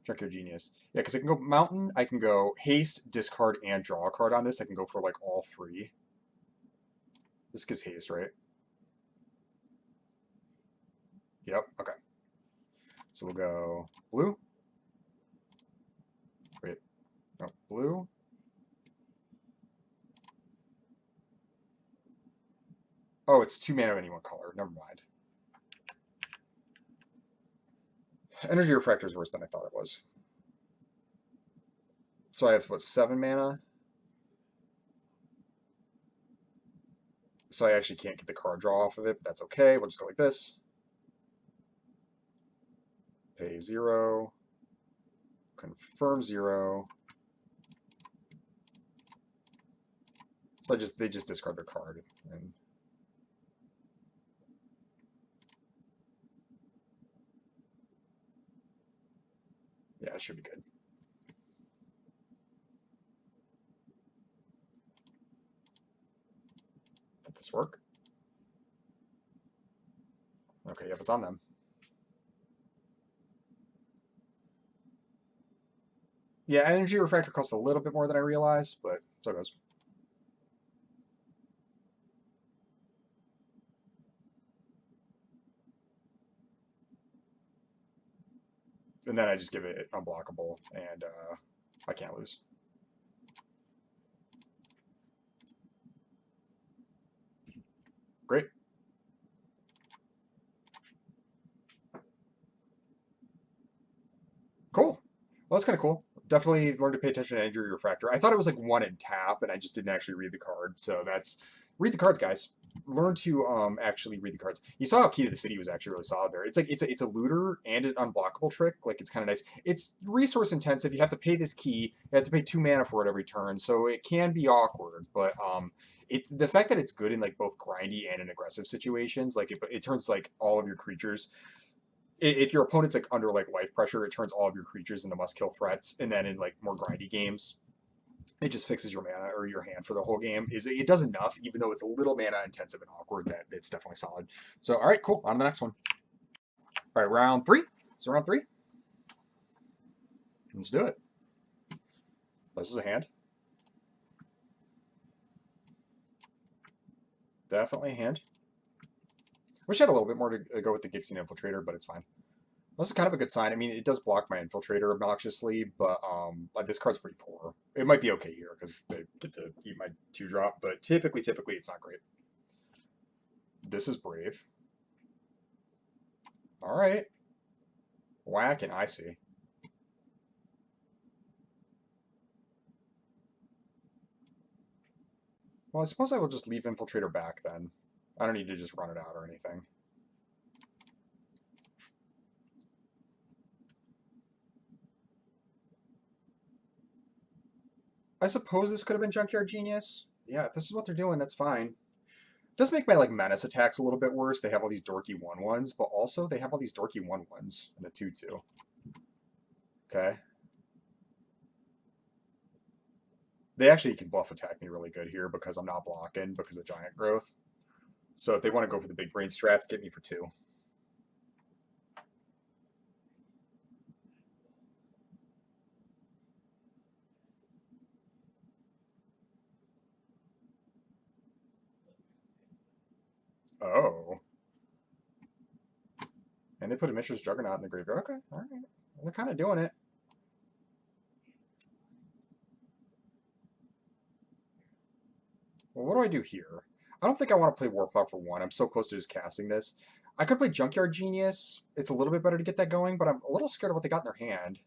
Check your genius. Yeah, because I can go Mountain, I can go Haste, discard, and draw a card on this. I can go for like all 3. This gives Haste, right? Yep, okay. So we'll go blue. Wait, no, blue. Oh, it's 2 mana of any one color. Never mind. Energy Refractor is worse than I thought it was. So I have, what, 7 mana? So I actually can't get the card draw off of it, but that's okay. We'll just go like this. Pay 0. Confirm 0. So they just discard their card. And yeah, it should be good. Did this work? Okay, yep, it's on them. Yeah, Energy Refractor costs a little bit more than I realized, but so it goes. And then I just give it unblockable, and I can't lose. Great. Cool. Well, that's kind of cool. Definitely learned to pay attention to Energy Refractor. I thought it was like 1 in tap, and I just didn't actually read the card. So that's read the cards, guys. Learn to actually read the cards. You saw how Key to the City was actually really solid there. It's like it's a looter and an unblockable trick. Like it's kind of nice. It's resource intensive. You have to pay this key. You have to pay 2 mana for it every turn, so it can be awkward. But it's the fact that it's good in like both grindy and in aggressive situations. Like it turns like all of your creatures, if your opponent's like under like life pressure, it turns all of your creatures into must kill threats, and then in like more grindy games, it just fixes your mana or your hand for the whole game. It does enough, even though it's a little mana intensive and awkward, that it's definitely solid. So all right, cool. On to the next one. All right, round 3. So round 3. Let's do it. This is a hand. Definitely a hand. Wish I had a little bit more to go with the Gixing Infiltrator, but it's fine. This is kind of a good sign. I mean, it does block my Infiltrator obnoxiously, but this card's pretty poor. It might be okay here because they get to eat my 2-drop, but typically it's not great. This is Brave. All right. Whack and I see. Well, I suppose I will just leave Infiltrator back then. I don't need to just run it out or anything. I suppose this could have been Junkyard Genius. Yeah, if this is what they're doing, that's fine. Does make my like menace attacks a little bit worse. They have all these dorky 1/1s, but also they have all these dorky 1/1s and a 2/2. Okay. They actually can bluff attack me really good here because I'm not blocking because of giant growth. So if they want to go for the big brain strats, get me for 2. Oh. And they put a Mishra's Juggernaut in the graveyard. Okay, all right. They're kind of doing it. Well, what do I do here? I don't think I want to play Warplow for 1. I'm so close to just casting this. I could play Junkyard Genius. It's a little bit better to get that going, but I'm a little scared of what they got in their hand.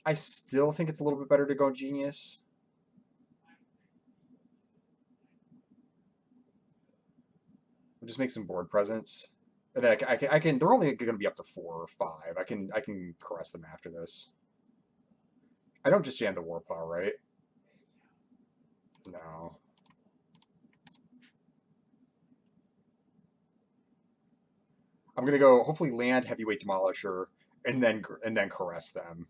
I still think it's a little bit better to go Genius. We'll just make some board presence. And then I can they're only going to be up to 4 or 5. I can caress them after this. I don't just jam the Warplow, right? No. I'm gonna go hopefully land Heavyweight Demolisher and then caress them.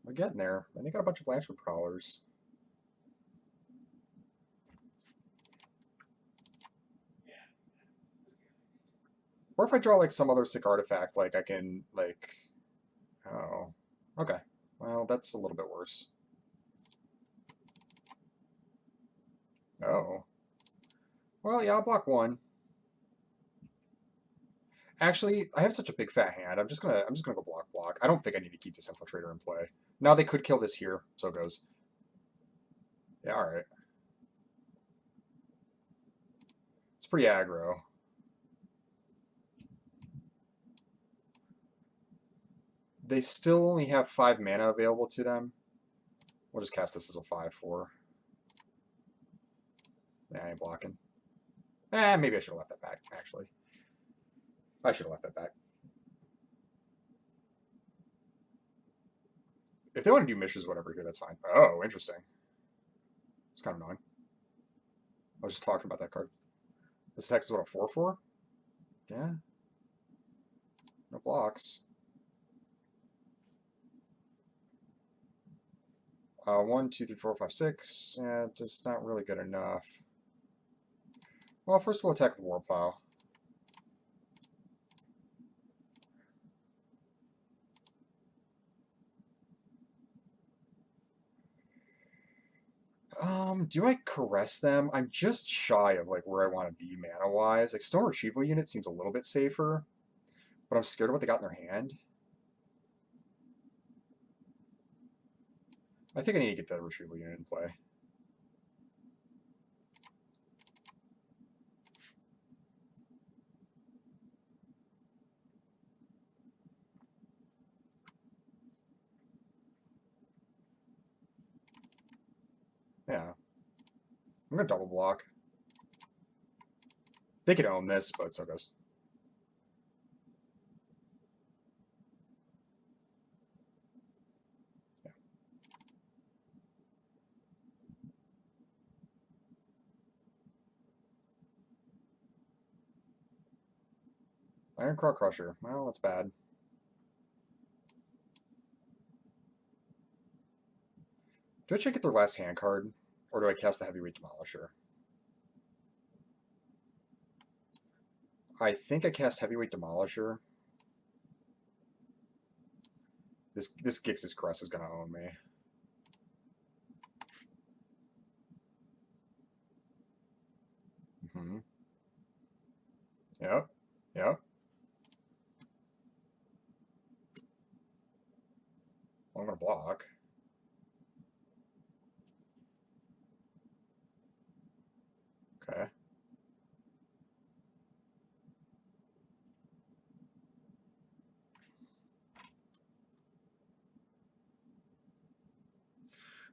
We're getting there. And they got a bunch of Blanchwood Prowlers. Or if I draw like some other sick artifact, like I can like oh. Okay. Well, that's a little bit worse. Oh. Well, yeah, I'll block 1. Actually, I have such a big fat hand. I'm just gonna go block. I don't think I need to keep this Infiltrator in play. Now they could kill this here, so it goes. Yeah, alright. It's pretty aggro. They still only have 5 mana available to them. We'll just cast this as a 5/4. Yeah, I ain't blocking. Maybe I should have left that back, actually. I should have left that back. If they want to do missions, whatever here, that's fine. Oh, interesting. It's kind of annoying. I was just talking about that card. This text is what, a 4/4? Yeah. No blocks. 1, 2, 3, 4, 5, 6. Yeah, just not really good enough. Well, first we'll attack the Warplow. Do I caress them? I'm just shy of like where I want to be mana wise. Like Stone Retrieval Unit seems a little bit safer, but I'm scared of what they got in their hand. I think I need to get the Retrieval Unit in play. Yeah. I'm gonna double block. They could own this, but so goes. Yeah. Ironclaw Crusher. Well, that's bad. Do I check get their last hand card? Or do I cast the Heavyweight Demolisher? I think I cast Heavyweight Demolisher. This Gix's Caress is gonna own me. Mm-hmm. Yep. Yep. Well, I'm gonna block. Okay.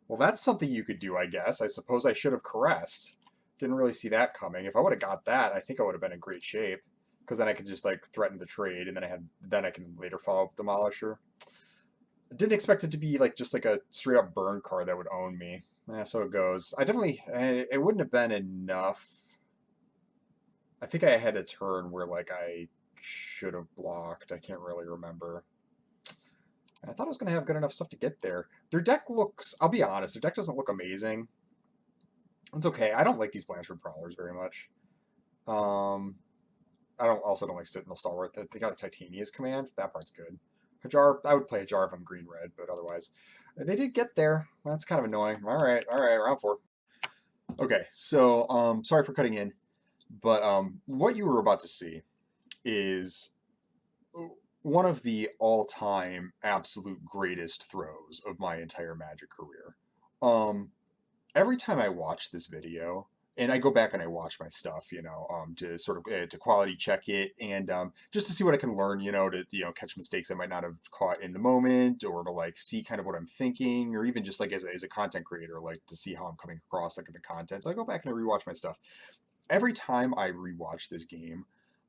Well, that's something you could do, I guess. I suppose I should have caressed. Didn't really see that coming. If I would have got that, I think I would have been in great shape. Because then I could just like threaten the trade, and then I can later follow up with Demolisher. I didn't expect it to be like just like a straight up burn card that would own me. So it goes. It wouldn't have been enough. I think I had a turn where like I should have blocked. I can't really remember. And I thought I was going to have good enough stuff to get there. Their deck looks, I'll be honest, their deck doesn't look amazing. It's okay. I don't like these Blanchard Prowlers very much. Um, I don't like Sentinel Stalwart. They got a Titania's command. That part's good. Hajar, I would play Hajar if I'm green red, but otherwise, they did get there. That's kind of annoying. All right, round 4. Okay, so sorry for cutting in, but what you were about to see is one of the all-time absolute greatest throws of my entire Magic career. Um, every time I watch this video, and I go back and I watch my stuff, to sort of to quality check it, and just to see what I can learn, to catch mistakes I might not have caught in the moment, or to like see kind of what I'm thinking, or even just like as a content creator, like to see how I'm coming across like in the content. So I go back and I rewatch my stuff. Every time I rewatch this game,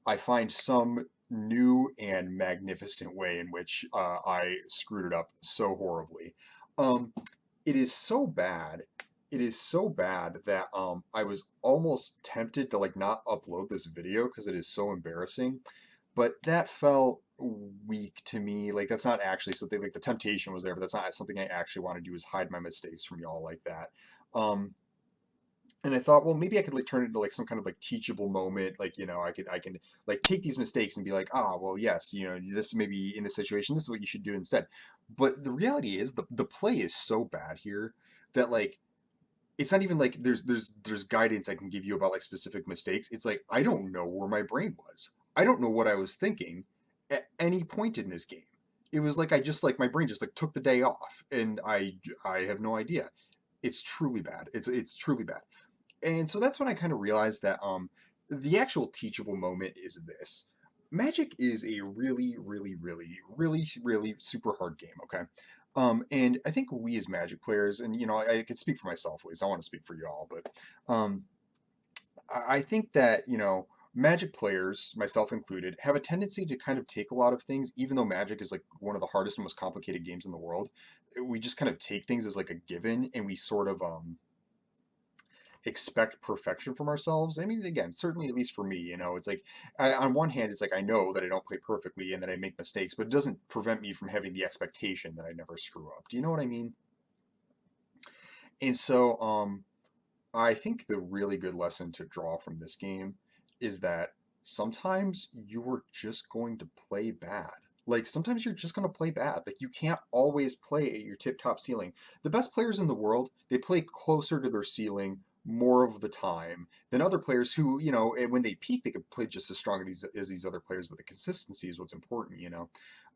I find some new and magnificent way in which I screwed it up so horribly. Um, it is so bad. It is so bad that I was almost tempted to like not upload this video because it is so embarrassing. But that felt weak to me. Like that's not actually something like the temptation was there, but that's not something I actually want to do is hide my mistakes from y'all like that. Um, and I thought, well, maybe I could like turn it into like some kind of like teachable moment. Like, I can like take these mistakes and be like, ah, well, yes, this maybe in this situation, this is what you should do instead. But the reality is the play is so bad here that like it's not even like there's guidance I can give you about like specific mistakes. It's like I don't know where my brain was. I don't know what I was thinking at any point in this game. It was like I just like my brain just like took the day off, and I have no idea. It's truly bad. It's truly bad. And so that's when I kind of realized that the actual teachable moment is this. Magic is a really, really, really, really, really super hard game, okay? And I think we as Magic players, and I could speak for myself at least, I want to speak for y'all, but um, I think that, Magic players, myself included, have a tendency to kind of take a lot of things, even though Magic is like one of the hardest and most complicated games in the world. We just kind of take things as like a given, and we sort of expect perfection from ourselves. I mean, again, certainly at least for me, it's like on one hand, it's like I know that I don't play perfectly and that I make mistakes, but it doesn't prevent me from having the expectation that I never screw up. Do you know what I mean? And so, I think the really good lesson to draw from this game is that sometimes you are just going to play bad. Like sometimes you're just going to play bad. Like you can't always play at your tip top ceiling. The best players in the world, they play closer to their ceiling more of the time than other players who, when they peak, they could play just as strong as these other players, but the consistency is what's important.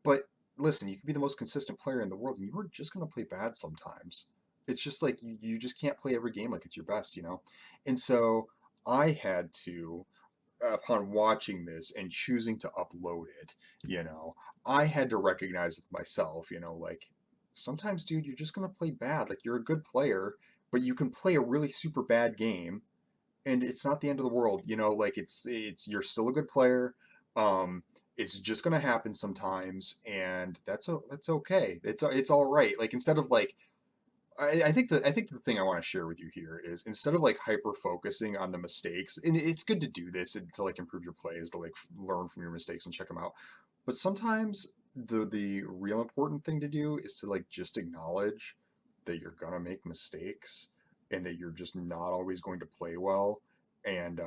But listen, you can be the most consistent player in the world and you're just going to play bad sometimes. It's just like you just can't play every game like it's your best. And so I had to, upon watching this and choosing to upload it, you know, I had to recognize with myself, like sometimes, dude, you're just gonna play bad. Like you're a good player, but you can play a really super bad game, and it's not the end of the world. Like it's you're still a good player. It's just gonna happen sometimes, and that's okay. It's all right. Like instead of like I think the thing I want to share with you here is instead of like hyper focusing on the mistakes, and it's good to do this and to like improve your plays, to like learn from your mistakes and check them out. But sometimes the real important thing to do is to like just acknowledge that you're gonna make mistakes and that you're just not always going to play well, and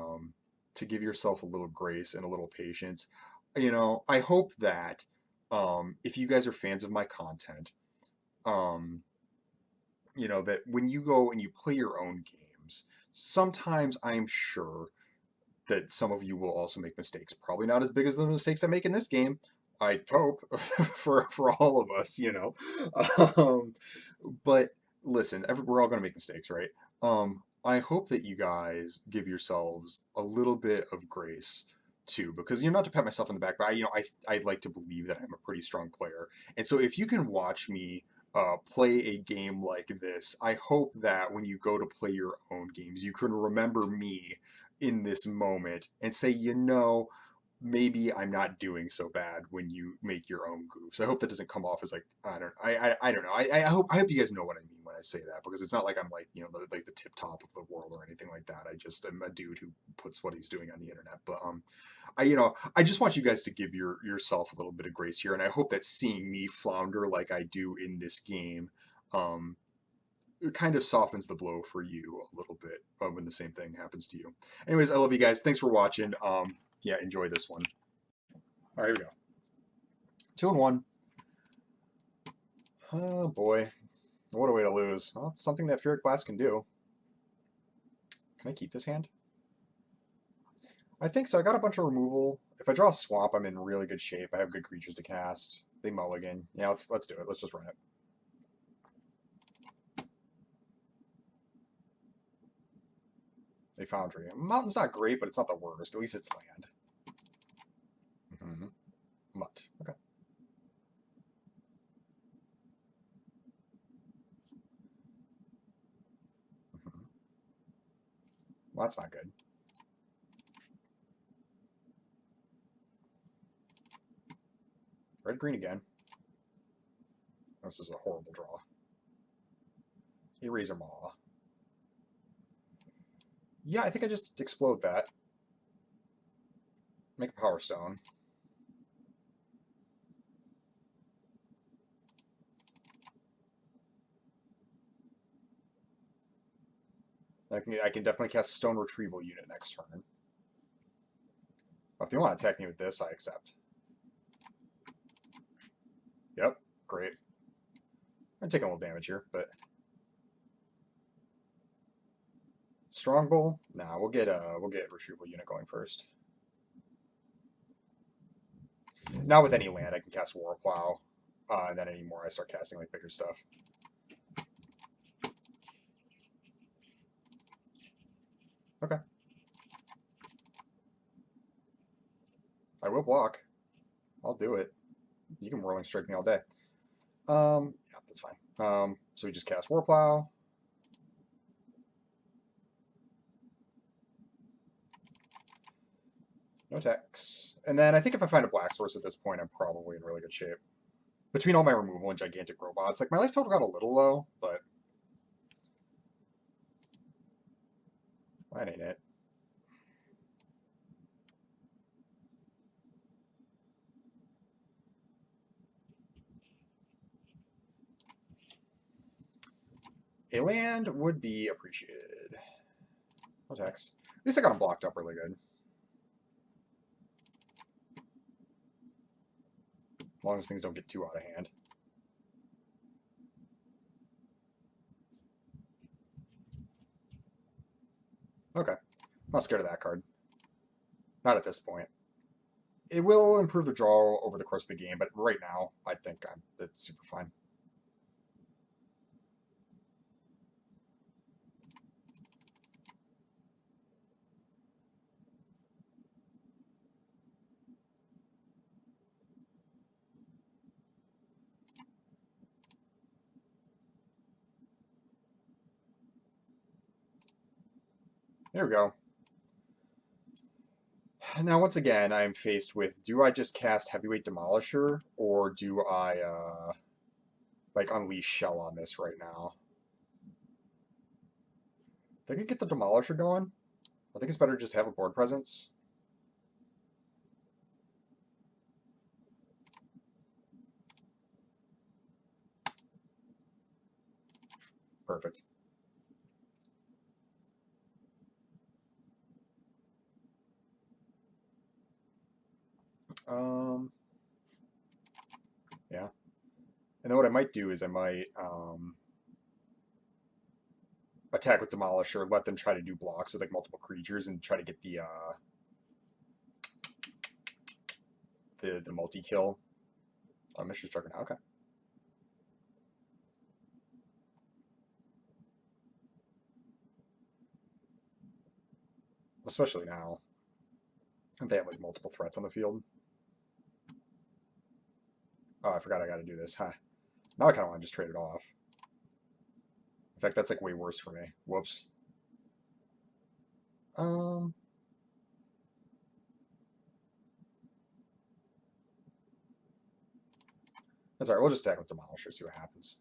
to give yourself a little grace and a little patience. I hope that if you guys are fans of my content, um, that when you go and you play your own games, sometimes I'm sure that some of you will also make mistakes. Probably not as big as the mistakes I make in this game. I hope for all of us. Um, but listen, we're all going to make mistakes, right? I hope that you guys give yourselves a little bit of grace too, because not to pat myself on the back, but I like to believe that I'm a pretty strong player, and so if you can watch me play a game like this. I hope that when you go to play your own games, you can remember me in this moment and say, maybe I'm not doing so bad when you make your own goofs. I hope that doesn't come off as like I don't know. I hope you guys know what I mean when I say that, because it's not like I'm like like the tip top of the world or anything like that. I just am a dude who puts what he's doing on the internet. But I just want you guys to give yourself a little bit of grace here, and I hope that seeing me flounder like I do in this game um it kind of softens the blow for you a little bit when the same thing happens to you. Anyways, I love you guys. Thanks for watching. Yeah, enjoy this one. All right, here we go. 2-1. Oh boy, what a way to lose. Well, it's something that Fearic Blast can do. Can I keep this hand? I think so. I got a bunch of removal. If I draw a swamp, I'm in really good shape. I have good creatures to cast. They mulligan. Yeah, let's do it. Let's just run it. A Foundry. Mountain's not great, but it's not the worst. At least it's land. Mutt. Okay. Well, that's not good. Red-green again. This is a horrible draw. Eraser Maw. Yeah, I think I just explode that. Make a Power Stone. I can definitely cast a Stone Retrieval unit next turn. If you want to attack me with this, I accept. Yep, great. I'm taking a little damage here, but Strong Bull? Nah, we'll get Retrieval unit going first. Not with any land, I can cast War Plow, and then anymore I start casting like bigger stuff. Okay. I will block. I'll do it. You can Whirling Strike me all day. Yeah, that's fine. So we just cast War Plow. No attacks. And then I think if I find a Black Source at this point, I'm probably in really good shape. Between all my removal and gigantic robots, like my life total got a little low, but that ain't it. A land would be appreciated. No attacks. At least I got them blocked up really good. As long as things don't get too out of hand. Okay. I'm not scared of that card. Not at this point. It will improve the draw over the course of the game, but right now, I think it's super fine. There we go. Now, once again, I'm faced with, do I just cast Heavyweight Demolisher, or do I, like, unleash Shell on this right now? If I could get the Demolisher going, I think it's better to just have a board presence. Perfect. Yeah. And then what I might do is I might attack with Demolisher, let them try to do blocks with like multiple creatures, and try to get the multi-kill. Mr. Strucker now, okay. Especially now. They have like multiple threats on the field. Oh, I forgot I gotta do this. Huh. Now I kind of want to just trade it off. In fact, that's like way worse for me. Whoops. Um, that's all right. We'll just stack with Demolisher, see what happens.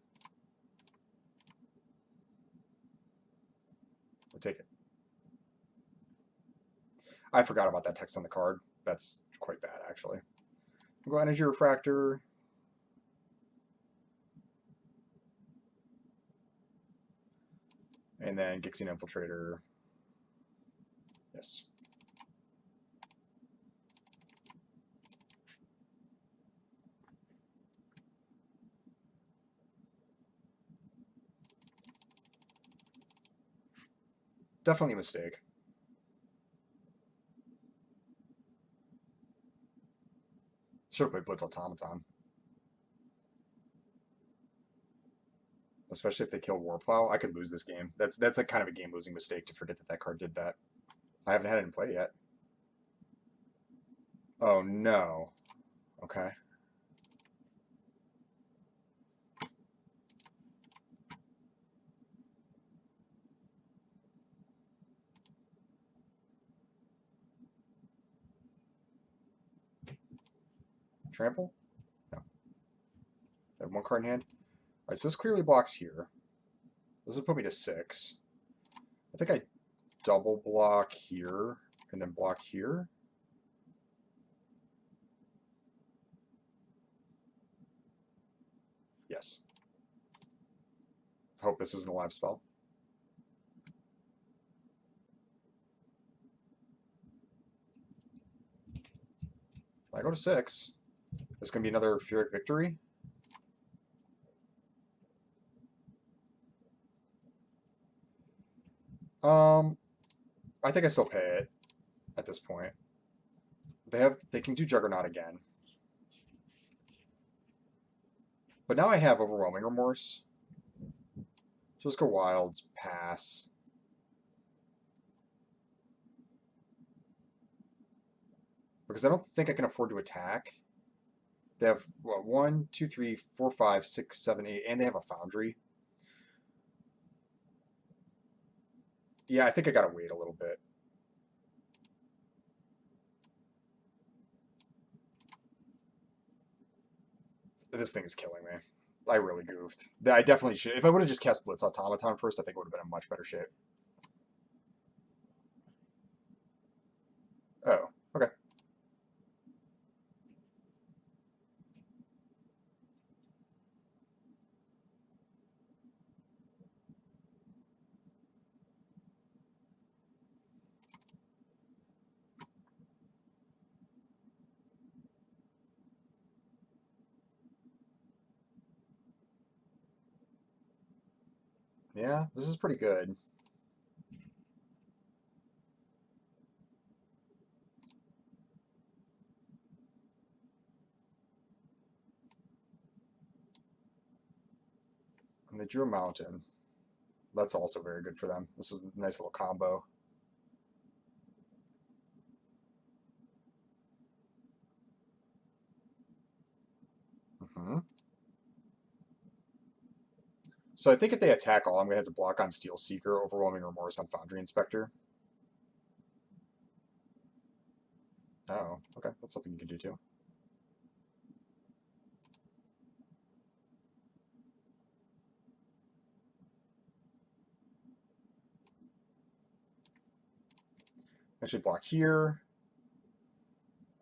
We'll take it. I forgot about that text on the card. That's quite bad, actually. We'll go Energy Refractor. And then Gixing Infiltrator. Yes. Definitely a mistake. Should have played Blitz Automaton. Especially if they kill Warplow. I could lose this game. That's a kind of a game-losing mistake to forget that that card did that. I haven't had it in play yet. Oh, no. Okay. Trample? No. I have one card in hand. All right, so this clearly blocks here. This will put me to 6. I think I double block here and then block here. Yes. Hope this isn't a live spell. I go to 6. There's going to be another Pyrrhic Victory. I think I still pay it at this point. They can do Juggernaut again. But now I have Overwhelming Remorse. So let's go Wilds, pass. Because I don't think I can afford to attack. They have what, 1, 2, 3, 4, 5, 6, 7, 8, and they have a Foundry. Yeah, I think I gotta wait a little bit. This thing is killing me. I really goofed. I definitely should. If I would have just cast Blitz Automaton first, I think it would have been in much better shape. Oh, okay. Yeah, this is pretty good. And they drew a Mountain. That's also very good for them. This is a nice little combo. So I think if they attack all, I'm going to have to block on Steel Seeker, Overwhelming Remorse on Foundry Inspector. Oh, okay. That's something you can do too. Actually block here.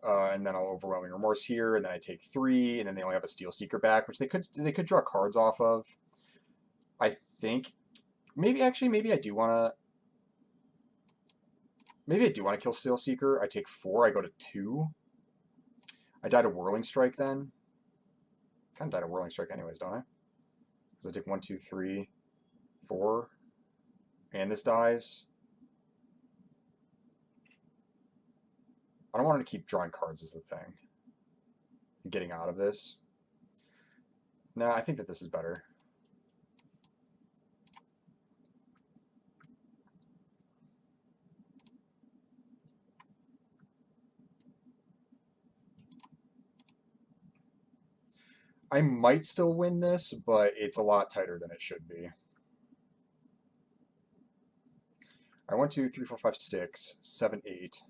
And then I'll Overwhelming Remorse here, and then I take 3, and then they only have a Steel Seeker back, which they could draw cards off of. I think maybe I do want to. Maybe I do want to kill Steel Seeker. I take 4. I go to 2. I died a Whirling Strike then. Kind of died a Whirling Strike anyways, don't I? Because I take 1, 2, 3, 4, and this dies. I don't want to keep drawing cards as a thing. Getting out of this. No, I think that this is better. I might still win this, but it's a lot tighter than it should be. I 1, 2, 3, 4, 5, 6, 7, 8.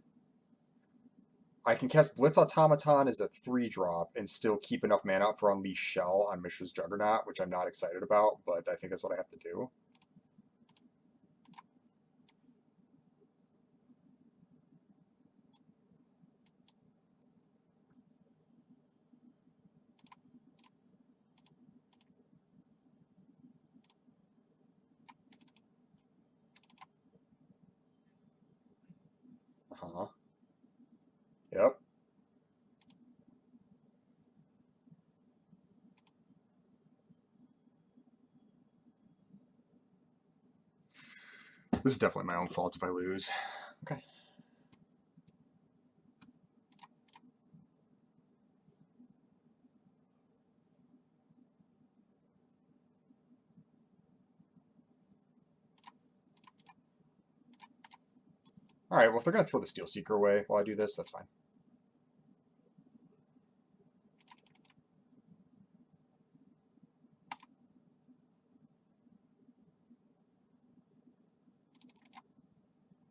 I can cast Blitz Automaton as a 3-drop and still keep enough mana up for Unleash Shell on Mishra's Juggernaut, which I'm not excited about, but I think that's what I have to do. Uh-huh. Yep. This is definitely my own fault if I lose. Okay. Alright, well, if they're going to throw the Steel Seeker away while I do this, that's fine.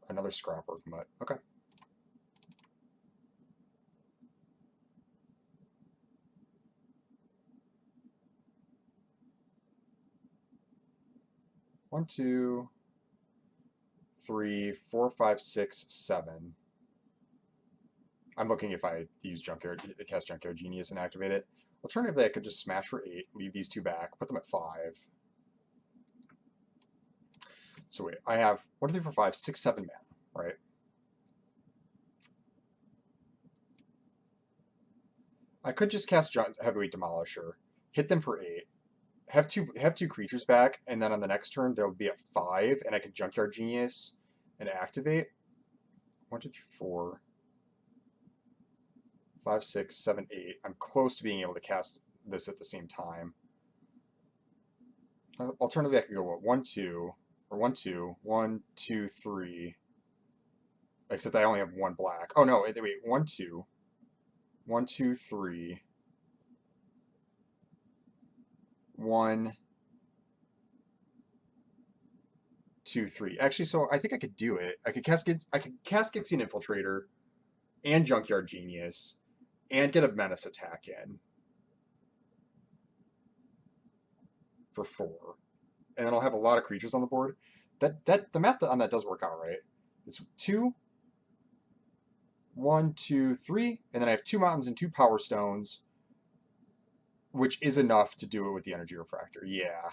Another Scrapper, but okay. One, two, 3, 4, 5, 6, 7. I'm looking if I use Junkyard, cast Junkyard Genius and activate it. Alternatively, I could just smash for 8, leave these 2 back, put them at 5. So wait, I have 1, 2, 3, 4, 5, 6, 7 mana, right? I could just cast Heavyweight Demolisher, hit them for 8, have two creatures back, and then on the next turn they'll be at 5, and I could Junkyard Genius and activate. 1, 2, 3, 4, 5, 6, 7, 8. I'm close to being able to cast this at the same time. Alternatively, I could go what 1, 2, or 1, 2, 1, 2, 3. Except I only have 1 black. Oh no, wait, 1, 2, 1, 2, 3, 1, 2, 3. Actually, so I think I could do it. I could cast Gixian Infiltrator and Junkyard Genius and get a Menace attack in for 4. And then I'll have a lot of creatures on the board. The math on that does work out, right? It's 2, 1, 2, 3, and then I have 2 mountains and 2 power stones, which is enough to do it with the Energy Refractor. Yeah.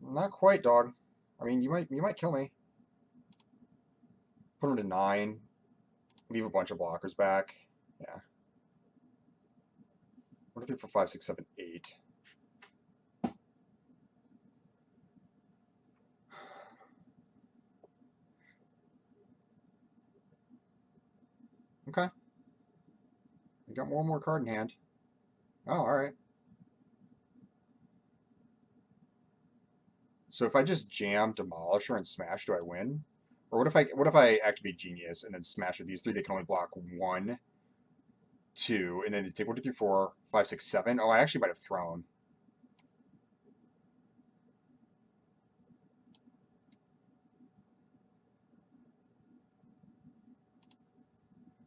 Not quite, dog. I mean, you might kill me. Put him to 9. Leave a bunch of blockers back. Yeah. 1, 2, 3, 4, 5, 6, 7, 8. Okay. We got one more card in hand. Oh, all right. So if I just jam Demolisher and smash, do I win? Or what if I activate Genius and then smash with these 3? They can only block 1, 2, and then they take 1, 2, 3, 4, 5, 6, 7. Oh, I actually might have thrown.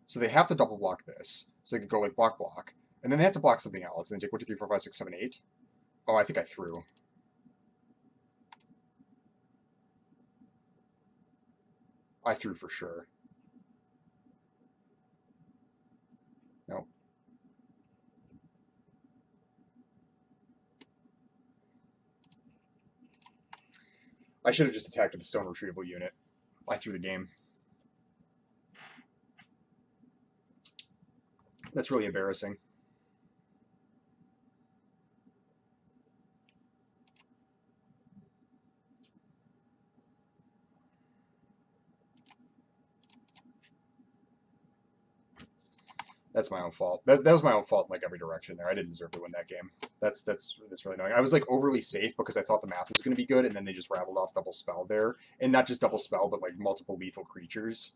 So they have to double block this. So they could go like block, and then they have to block something else. And then take 1, 2, 3, 4, 5, 6, 7, 8. Oh, I think I threw. I threw for sure. Nope. I should have just attacked with the stone retrieval unit. I threw the game. That's really embarrassing. That's my own fault. That was my own fault in like every direction there. I didn't deserve to win that game. That's really annoying. I was like overly safe because I thought the math was going to be good, and then they just rattled off double spell there, and not just double spell, but like multiple lethal creatures.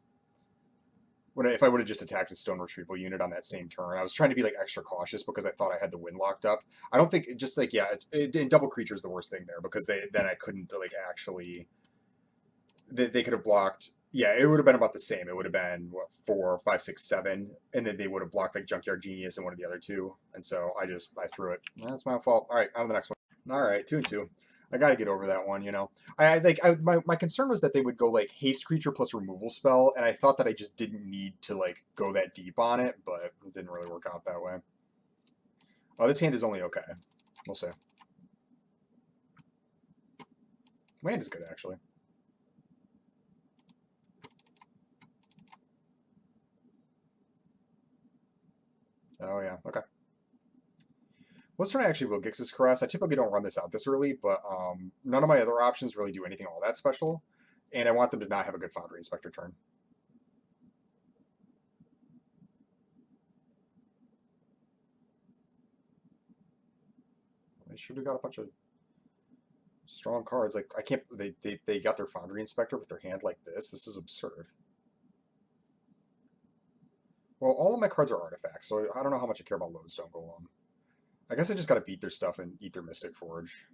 If I would have just attacked a stone retrieval unit on that same turn, I was trying to be like extra cautious because I thought I had the win locked up. I don't think just like yeah, double creature is the worst thing there because then I couldn't like actually they could have blocked. Yeah, it would have been about the same. It would have been what 4, 5, 6, 7, and then they would have blocked like Junkyard Genius and one of the other two. And so I threw it. That's my fault. All right, on to the next one. All right, 2-2. I got to get over that one. You know, my concern was that they would go like haste creature plus removal spell, and I thought that I just didn't need to like go that deep on it, but it didn't really work out that way. Oh, this hand is only okay. We'll see. My hand is good actually. Oh yeah, okay. Let's try to actually will Gix's Caress. I typically don't run this out this early, but none of my other options really do anything all that special, and I want them to not have a good Foundry Inspector turn. They should have got a bunch of strong cards. Like I can't. They got their Foundry Inspector with their hand like this. This is absurd. Well, all of my cards are artifacts, so I don't know how much I care about Lodestone Golem. I guess I just got to beat their stuff and eat their Mystic Forge.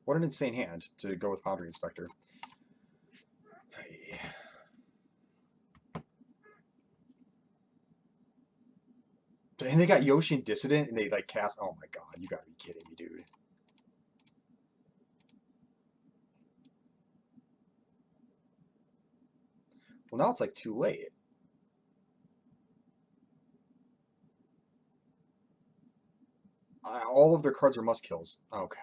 What an insane hand to go with Foundry Inspector. And they got Yoshi and Dissident, and they like cast. Oh my god, you gotta be kidding me, dude. Well, now it's like too late. All of their cards are must kills. Okay.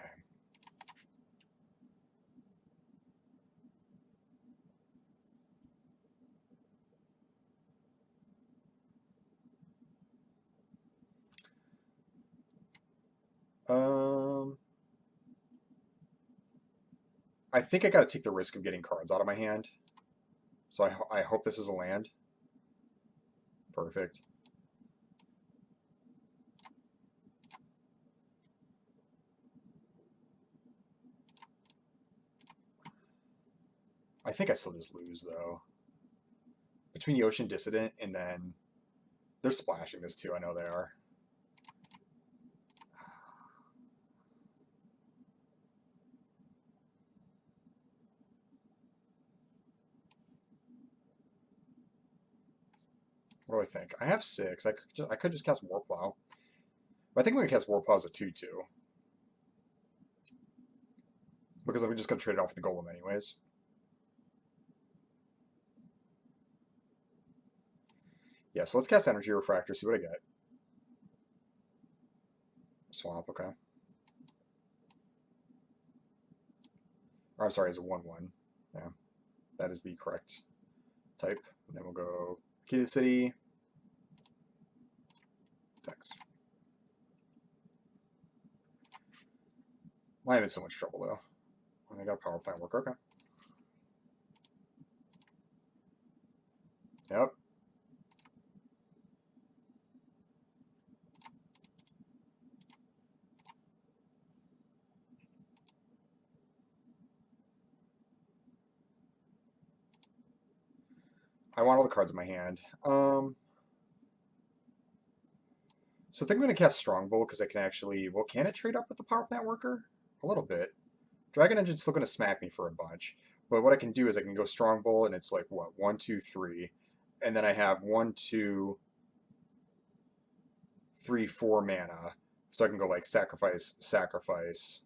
Um, I think I got to take the risk of getting cards out of my hand. So I hope this is a land. Perfect. I think I still just lose, though. Between Yoshi and Dissident, and then... They're splashing this, too. I know they are. What do I think? I have 6. I could just cast Warplow. But I think I'm going to cast Warplow as a 2-2. Because I'm just going to trade it off with the Golem anyways. Yeah, so let's cast Energy Refractor, see what I get. Swamp, okay. Or I'm sorry, it's a 1-1. Yeah, that is the correct type. And then we'll go Key to the City. Text. Well, I'm in so much trouble, though. I got a power plant worker, okay. Yep. I want all the cards in my hand. So I think I'm going to cast Strongbow because I can actually... Well, can it trade up with the power plant worker? A little bit. Dragon Engine's still going to smack me for a bunch. But what I can do is I can go Strongbow, and it's like, what, 1, 2, 3. And then I have 1, 2, 3, 4 mana. So I can go like sacrifice, sacrifice.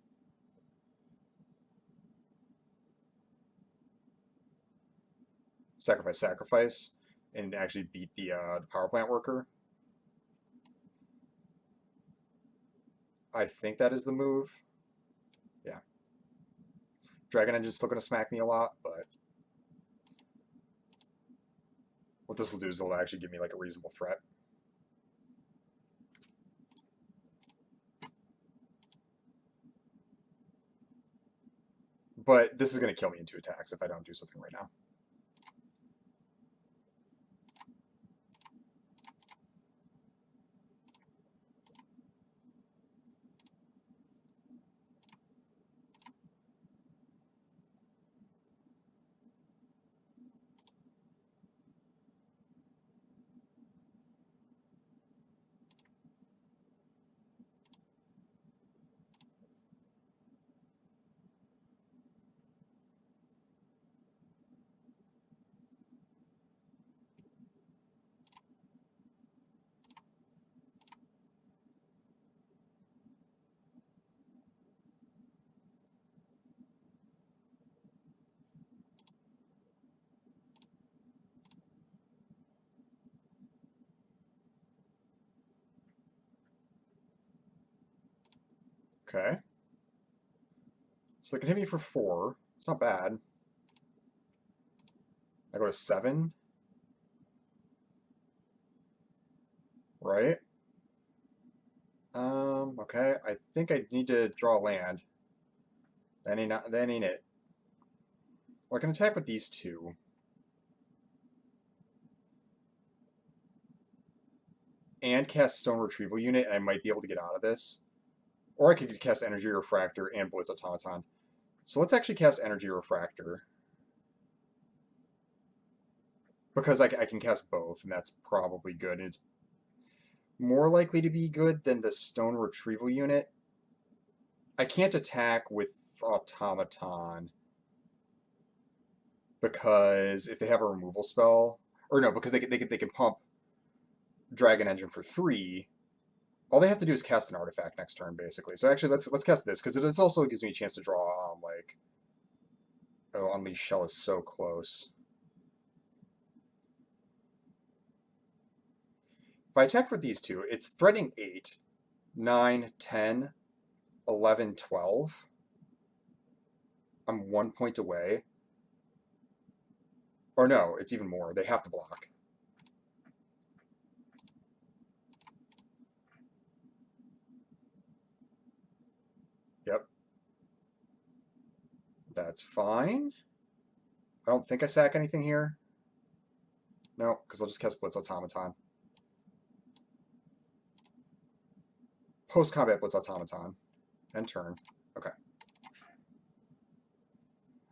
Sacrifice, sacrifice. And actually beat the power plant worker. I think that is the move. Yeah. Dragon Engine's still going to smack me a lot, but what this will do is it'll actually give me like a reasonable threat. But this is going to kill me in 2 attacks if I don't do something right now. Okay. So they can hit me for 4. It's not bad. I go to 7. Right? Okay. I think I need to draw land. That ain't it. Well, I can attack with these two. And cast Stone Retrieval Unit, and I might be able to get out of this. Or I could cast Energy Refractor and Blitz Automaton. So let's actually cast Energy Refractor. Because I can cast both, and that's probably good. And it's more likely to be good than the Stone Retrieval Unit. I can't attack with Automaton. Because if they have a removal spell... Or no, because they can pump Dragon Engine for 3. All they have to do is cast an artifact next turn, basically. So actually, let's cast this, because it also gives me a chance to draw, like... Oh, Unleash Shell is so close. If I attack with these two, it's threatening 8, 9, 10, 11, 12. I'm 1 point away. Or no, it's even more. They have to block. Yep. That's fine. I don't think I sack anything here. No, because I'll just cast Blitz Automaton. Post-combat Blitz Automaton. End turn. Okay.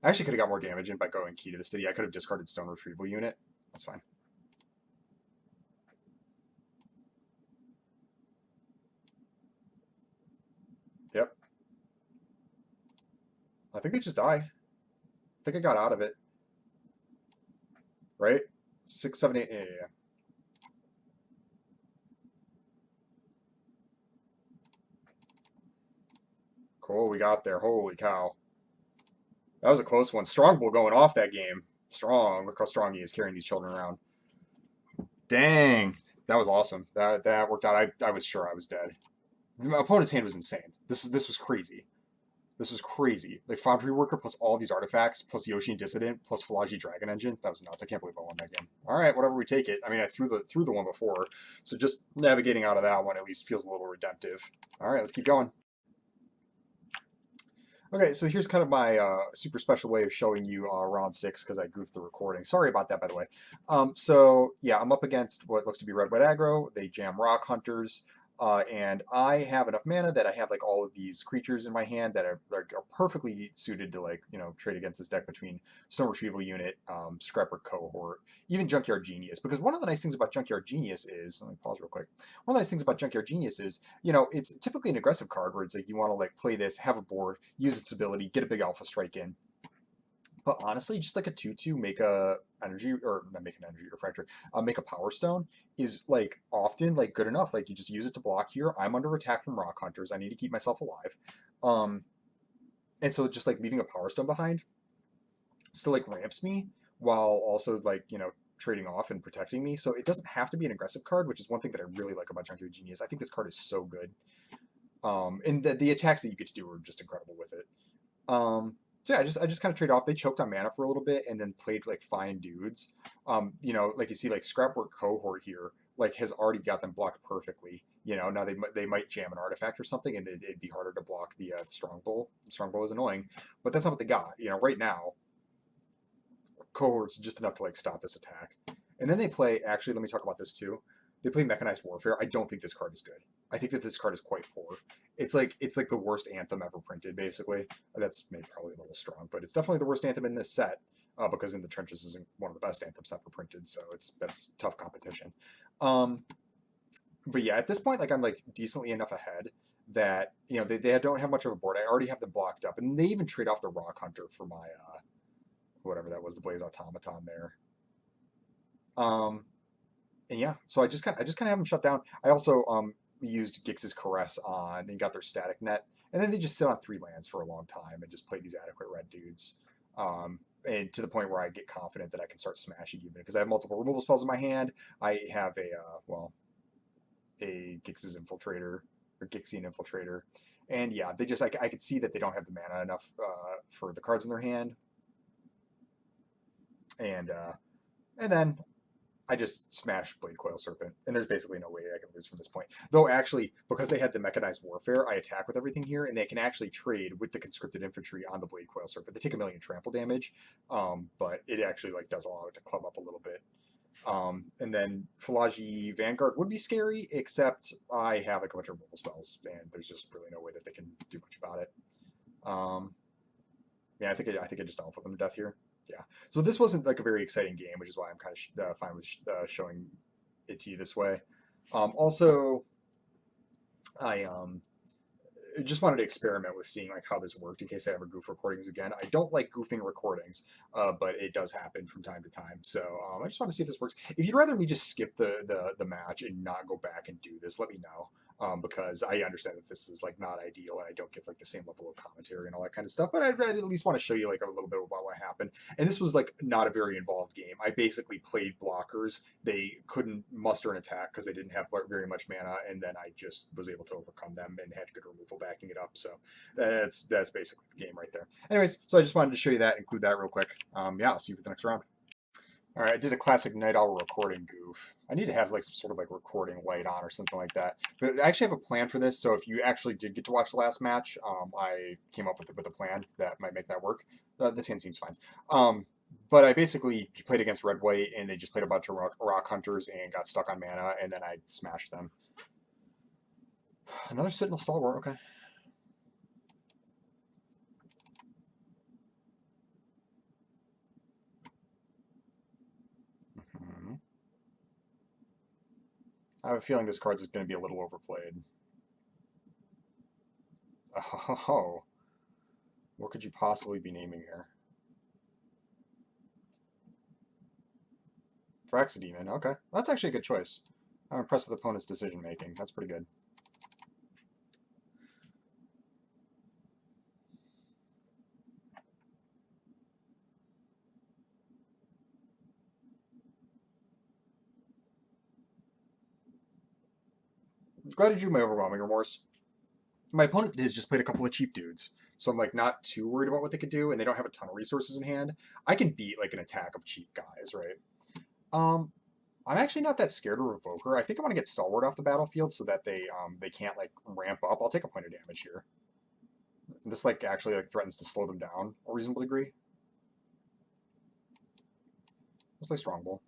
I actually could have got more damage in by going Key to the City. I could have discarded Stone Retrieval Unit. That's fine. Yep. I think they just die. I think I got out of it. Right? 6, 7, 8. Yeah, yeah, yeah. Cool, we got there. Holy cow. That was a close one. Strongbull going off that game. Strong. Look how strong he is carrying these children around. Dang. That was awesome. That worked out. I was sure I was dead. My opponent's hand was insane. This was crazy. This was crazy. Like Foundry Worker plus all these artifacts, plus Yoshi Dissident, plus Philology Dragon Engine. That was nuts. I can't believe I won that game. All right, whatever, we take it. I mean, I threw the one before, so just navigating out of that one at least feels a little redemptive. All right, let's keep going. Okay, so here's kind of my super special way of showing you round 6 because I goofed the recording. Sorry about that, by the way. So yeah, I'm up against what looks to be red-white aggro. They jam Rock Hunters, and I have enough mana that I have like all of these creatures in my hand that are perfectly suited to like trade against this deck between Stone Retrieval Unit, Scrapper Cohort, even Junkyard Genius. Because one of the nice things about Junkyard Genius is, let me pause real quick. One of the nice things about Junkyard Genius is, it's typically an aggressive card where it's like you want to like play this, have a board, use its ability, get a big alpha strike in. But honestly, just like a 2/2, make a energy, or not make an energy refractor, make a power stone is like often like good enough. Like you just use it to block here. I'm under attack from Rock Hunters. I need to keep myself alive. Um, and so just like leaving a power stone behind still like ramps me while also like, trading off and protecting me. So it doesn't have to be an aggressive card, which is one thing that I really like about Junkyard Genius. I think this card is so good. And the attacks that you get to do are just incredible with it. So yeah, I just kind of trade off. They choked on mana for a little bit and then played like fine dudes. Like you see like Scrapwork Cohort here, like has already got them blocked perfectly. Now they might jam an artifact or something, and it'd be harder to block the Strongbull. Strongbull is annoying, but that's not what they got. Right now, Cohort's just enough to like stop this attack. And then they play. Actually, let me talk about this too. They play Mechanized Warfare. I don't think this card is good. I think that this card is quite poor. It's like the worst Anthem ever printed, basically. That's maybe probably a little strong, but it's definitely the worst Anthem in this set, because In the Trenches isn't one of the best Anthems ever printed, so that's tough competition. But yeah, at this point, like I'm like decently enough ahead that they don't have much of a board. I already have them blocked up, and they even trade off the Rock Hunter for my whatever that was, the Blaze Automaton there. And yeah, so I just kind of have them shut down. I also used Gix's Caress on and got their Static Net, and then they just sit on 3 lands for a long time and just play these adequate red dudes. And to the point where I get confident that I can start smashing even because I have multiple removal spells in my hand. I have a Gix's Infiltrator or Gixian Infiltrator, And yeah, they just I could see that they don't have the mana enough for the cards in their hand, and uh, and then I just smashed Blade Coil Serpent, and there's basically no way I can lose from this point. Though actually, because they had the Mechanized Warfare, I attack with everything here, and they can actually trade with the Conscripted Infantry on the Blade Coil Serpent. They take 1,000,000 trample damage, but it actually like does allow it to club up a little bit. And then Philagi Vanguard would be scary, except I have like a bunch of removal spells, and there's just really no way that they can do much about it. Yeah, I think I just alpha them to death here. Yeah. So this wasn't like a very exciting game, which is why I'm kind of fine with showing it to you this way. Also, I just wanted to experiment with seeing like how this worked in case I ever goof recordings again. I don't like goofing recordings, but it does happen from time to time. So I just want to see if this works. If you'd rather me just skip the match and not go back and do this, let me know. Because I understand that this is like not ideal and I don't give like the same level of commentary and all that kind of stuff, but I'd at least want to show you like a little bit about what happened. And this was like not a very involved game. I basically played blockers. They couldn't muster an attack because they didn't have very much mana, and then I just was able to overcome them and had good removal backing it up. So that's basically the game right there. Anyways, so I just wanted to show you that, include that real quick. Yeah, I'll see you for the next round. All right, I did a classic Night Owl recording goof. I need to have like some sort of like recording light on or something like that. But I actually have a plan for this. So if you actually did get to watch the last match, I came up with a plan that might make that work. This hand seems fine. But I basically played against Red White, and they just played a bunch of rock hunters and got stuck on mana, and then I smashed them. Another Sentinel Stalwart. Okay. I have a feeling this card's going to be a little overplayed. Oh, what could you possibly be naming here? Phyrexian, okay. That's actually a good choice. I'm impressed with the opponent's decision making. That's pretty good. Glad I drew my Overwhelming Remorse. My opponent has just played a couple of cheap dudes, so I'm like not too worried about what they could do, and they don't have a ton of resources in hand. I can beat like an attack of cheap guys, right? Um, I'm actually not that scared of Revoker. I think I want to get Stalwart off the battlefield so that they can't like ramp up. I'll take a point of damage here. This like actually like threatens to slow them down a reasonable degree. Let's play Strongbow.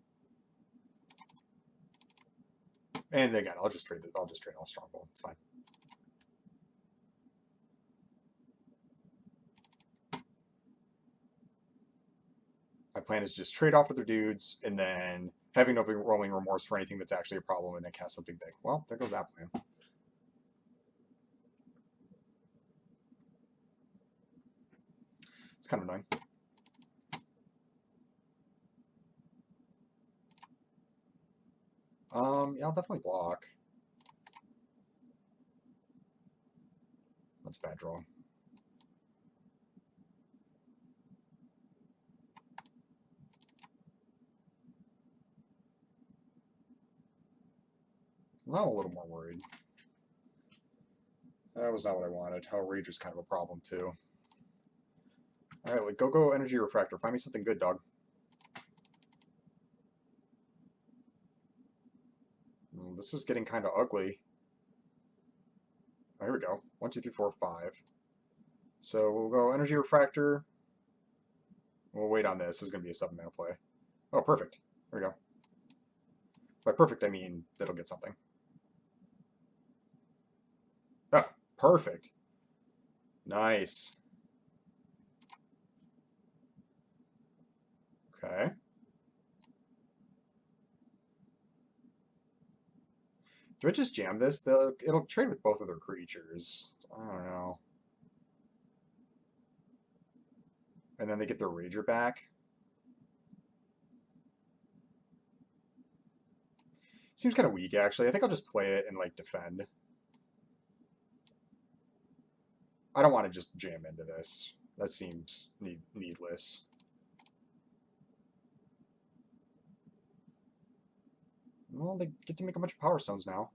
And again, I'll just trade off Strongbow. It's fine. My plan is just trade off with their dudes and then having no rolling remorse for anything that's actually a problem and then cast something big. Well, there goes that plan. It's kind of annoying. Yeah, I'll definitely block. That's a bad draw. Now I'm a little more worried. That was not what I wanted. Rage is kind of a problem too. All right, like go Energy Refractor. Find me something good, dog. This is getting kind of ugly. Oh, here we go. 1, 2, 3, 4, 5. So we'll go Energy Refractor. We'll wait on this. This is going to be a 7-mana play. Oh, perfect. There we go. By perfect, I mean it'll get something. Oh, perfect. Nice. Okay. Do I just jam this? It'll trade with both of their creatures. I don't know. And then they get their Rager back. Seems kind of weak, actually. I think I'll just play it and, like, defend. I don't want to just jam into this. That seems needless. Well, they get to make a bunch of Power Stones now.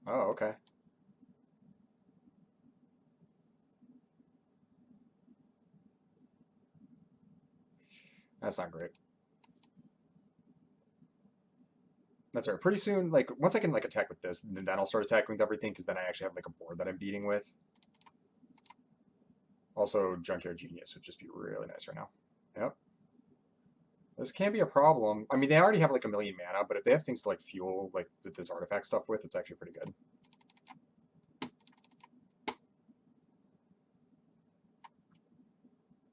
Oh, okay. That's not great. That's all right. Pretty soon, like once I can like attack with this, then I'll start attacking with everything because then I actually have like a board that I'm beating with. Also, Junkyard Genius would just be really nice right now. Yep. This can be a problem. I mean, they already have like a million mana, but if they have things to like fuel like with this artifact stuff with, it's actually pretty good.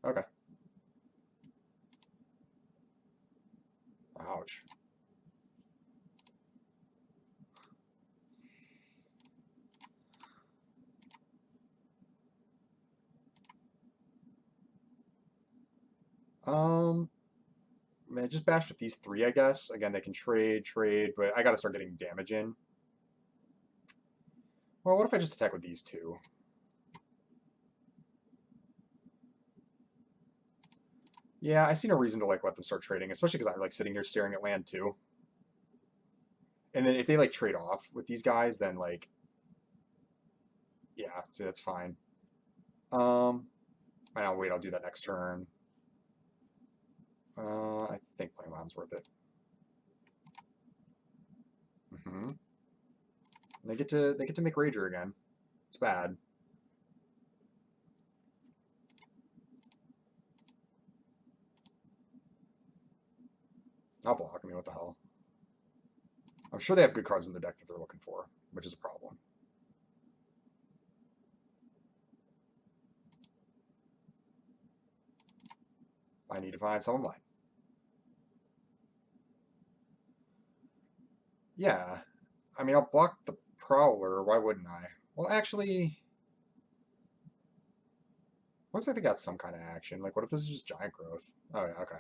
Okay. Ouch. Man, just bash with these three, I guess. Again, they can trade, but I gotta start getting damage in. Well, what if I just attack with these two? Yeah, I see no reason to like let them start trading, especially because I'm like sitting here staring at land too. And then if they like trade off with these guys, then like, yeah, so that's fine. I'll wait. I'll do that next turn. I think playing Mom's worth it. Mm-hmm. They get to make Rager again. It's bad. I'll block. I mean, what the hell? I'm sure they have good cards in the deck that they're looking for, which is a problem. I need to find some of mine. Yeah. I mean, I'll block the Prowler. Why wouldn't I? Well, actually, what if they got some kind of action? Like, what if this is just giant growth? Oh, yeah, okay.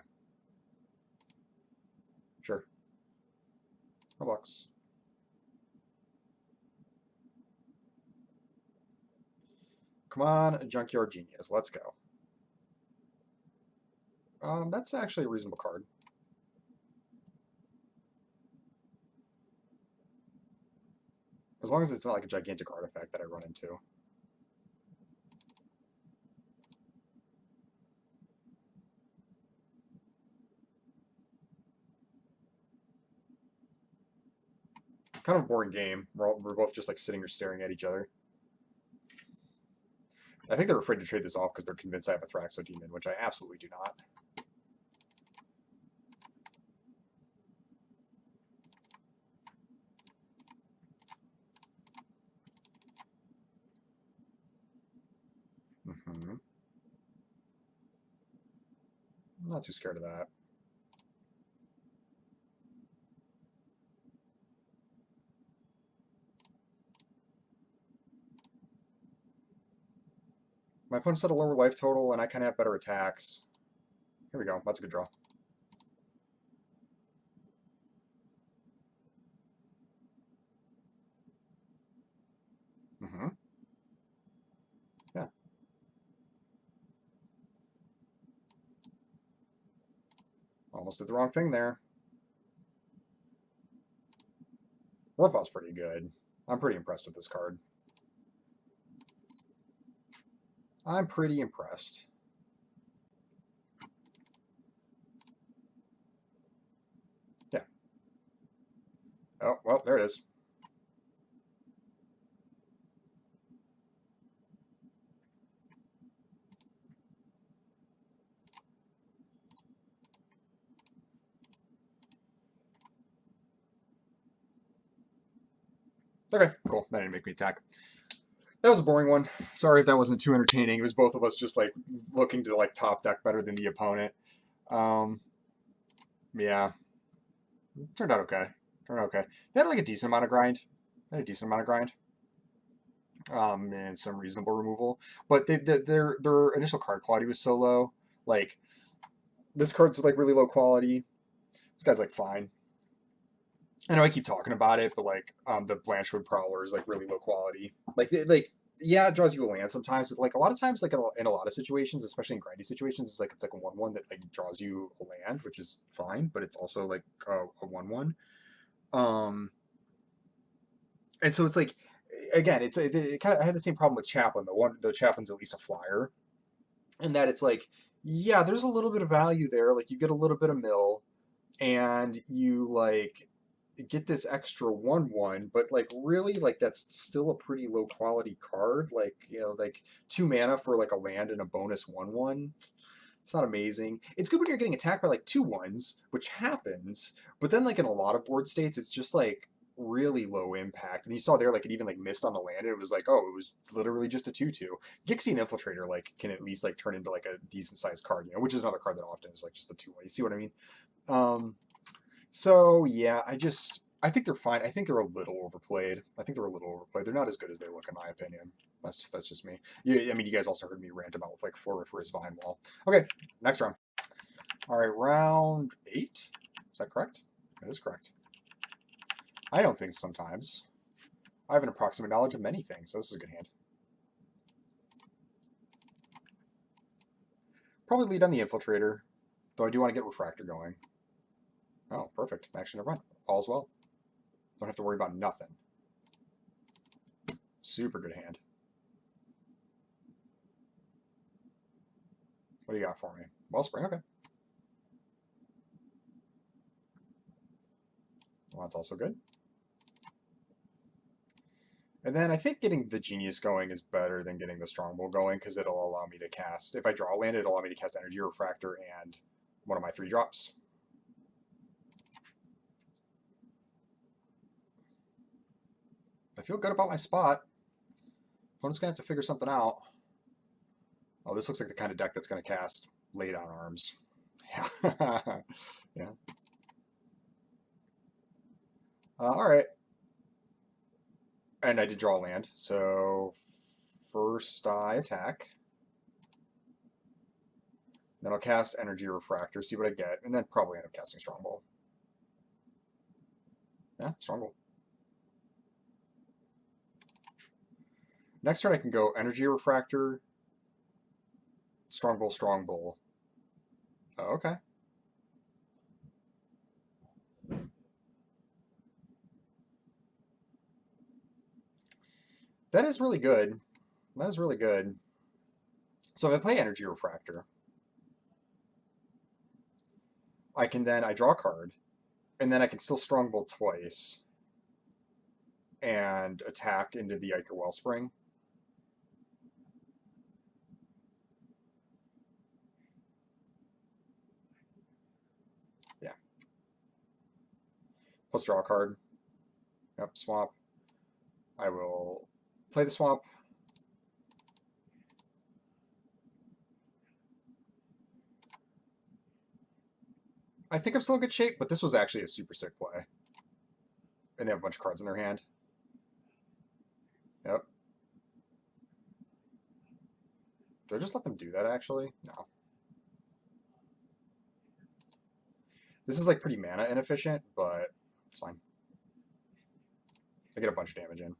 Sure. Roblox. Come on, Junkyard Genius. Let's go. That's actually a reasonable card. As long as it's not like a gigantic artifact that I run into. Kind of a boring game. We're both just like sitting or staring at each other. I think they're afraid to trade this off because they're convinced I have a Thraxodemon, which I absolutely do not. Mm-hmm. I'm not too scared of that. My opponent's at a lower life total, and I kind of have better attacks. Here we go. That's a good draw. Mm-hmm. Yeah. Almost did the wrong thing there. Warpaw's pretty good. I'm pretty impressed with this card. I'm pretty impressed. Yeah. Oh, well, there it is. Okay, cool. That didn't make me attack. That was a boring one. Sorry if that wasn't too entertaining. It was both of us just like looking to like top deck better than the opponent. Um, yeah, it turned out okay. Turned out okay. They had like a decent amount of grind. They had a decent amount of grind. And some reasonable removal, but their initial card quality was so low. Like this card's like really low quality. This guy's like fine. I know I keep talking about it, but like the Blanchwood Prowler is like really low quality. Like yeah, it draws you a land sometimes, but like a lot of times, like in a lot of situations, especially in grindy situations, it's like a 1/1 that like draws you a land, which is fine, but it's also like a 1/1. Um, and so it's like again, it kind of I had the same problem with Chaplain. The Chaplain's at least a flyer, and that it's like Yeah, there's a little bit of value there. Like you get a little bit of mill, and you like get this extra 1/1, but like really like that's still a pretty low quality card. Like, you know, like 2 mana for like a land and a bonus 1/1. It's not amazing. It's good when you're getting attacked by like 2/1s, which happens, but then like in a lot of board states, it's just like really low impact. And you saw there like it even like missed on the land and it was like, oh, it was literally just a 2/2. Gixie and Infiltrator like can at least like turn into like a decent sized card, you know, which is another card that often is like just a 2/1. You see what I mean? Um, so yeah, I think they're fine. I think they're a little overplayed. I think they're a little overplayed. They're not as good as they look in my opinion. That's just me. Yeah, I mean, you guys also heard me rant about like Floriferous Vine Wall. Okay, next round. All right, round 8. Is that correct? That is correct. I know things sometimes. I have an approximate knowledge of many things, so this is a good hand. Probably lead on the Infiltrator, though I do want to get Refractor going. Oh, perfect. Action to run. All's well. Don't have to worry about nothing. Super good hand. What do you got for me? Wellspring, okay. Well, that's also good. And then I think getting the Genius going is better than getting the Strongbow going because it'll allow me to cast, if I draw a land, it'll allow me to cast Energy Refractor and one of my 3 drops. I feel good about my spot. Opponent's going to have to figure something out. Oh, this looks like the kind of deck that's going to cast Lay Down Arms. Yeah. Yeah. All right. And I did draw a land, so first I attack. Then I'll cast Energy Refractor, see what I get, and then probably end up casting Strongbow. Yeah, Strongbow. Next turn I can go Energy Refractor, Strongbow, Strongbow. Oh, okay. That is really good. That is really good. So if I play Energy Refractor, I draw a card, and then I can still Strongbow twice and attack into the Ichor Wellspring. Yeah. Plus draw a card. Yep, swamp. I will play the swamp. I think I'm still in good shape, but this was actually a super sick play. And they have a bunch of cards in their hand. Yep. Do I just let them do that, actually? No. This is, like, pretty mana inefficient, but it's fine. I get a bunch of damage in.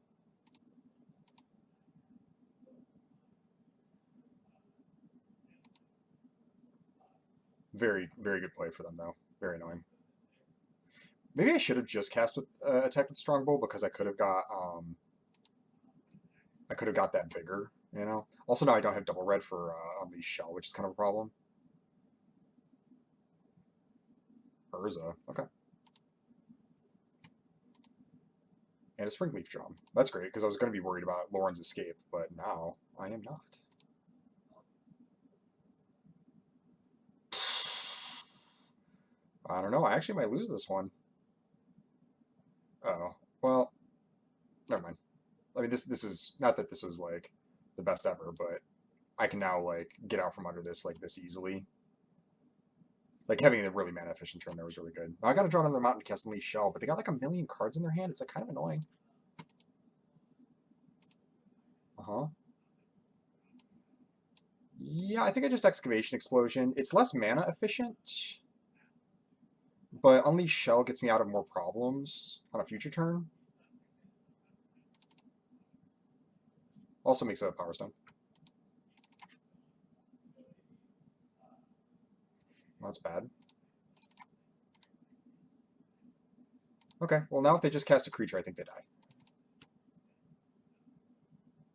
Very, very good play for them, though. Very annoying. Maybe I should have just cast with attack with Strongbow because I could have got that bigger, you know. Also, now I don't have double red for Unleashed Shell, which is kind of a problem. Urza, okay. And a Springleaf Drum. That's great because I was going to be worried about Lauren's escape, but now I am not. I don't know. I actually might lose this one. Oh, well, never mind. I mean, this is not that this was like the best ever, but I can now like get out from under this like this easily. Like having a really mana efficient turn there was really good. Now I got to draw another Mountain Cast and Leash Shell, but they got like a million cards in their hand. It's like kind of annoying. Uh-huh. Yeah, I think I just Excavation Explosion. It's less mana efficient, but Unleash Shell gets me out of more problems on a future turn. Also makes a Power Stone. Well, that's bad. Okay, well now if they just cast a creature, I think they die.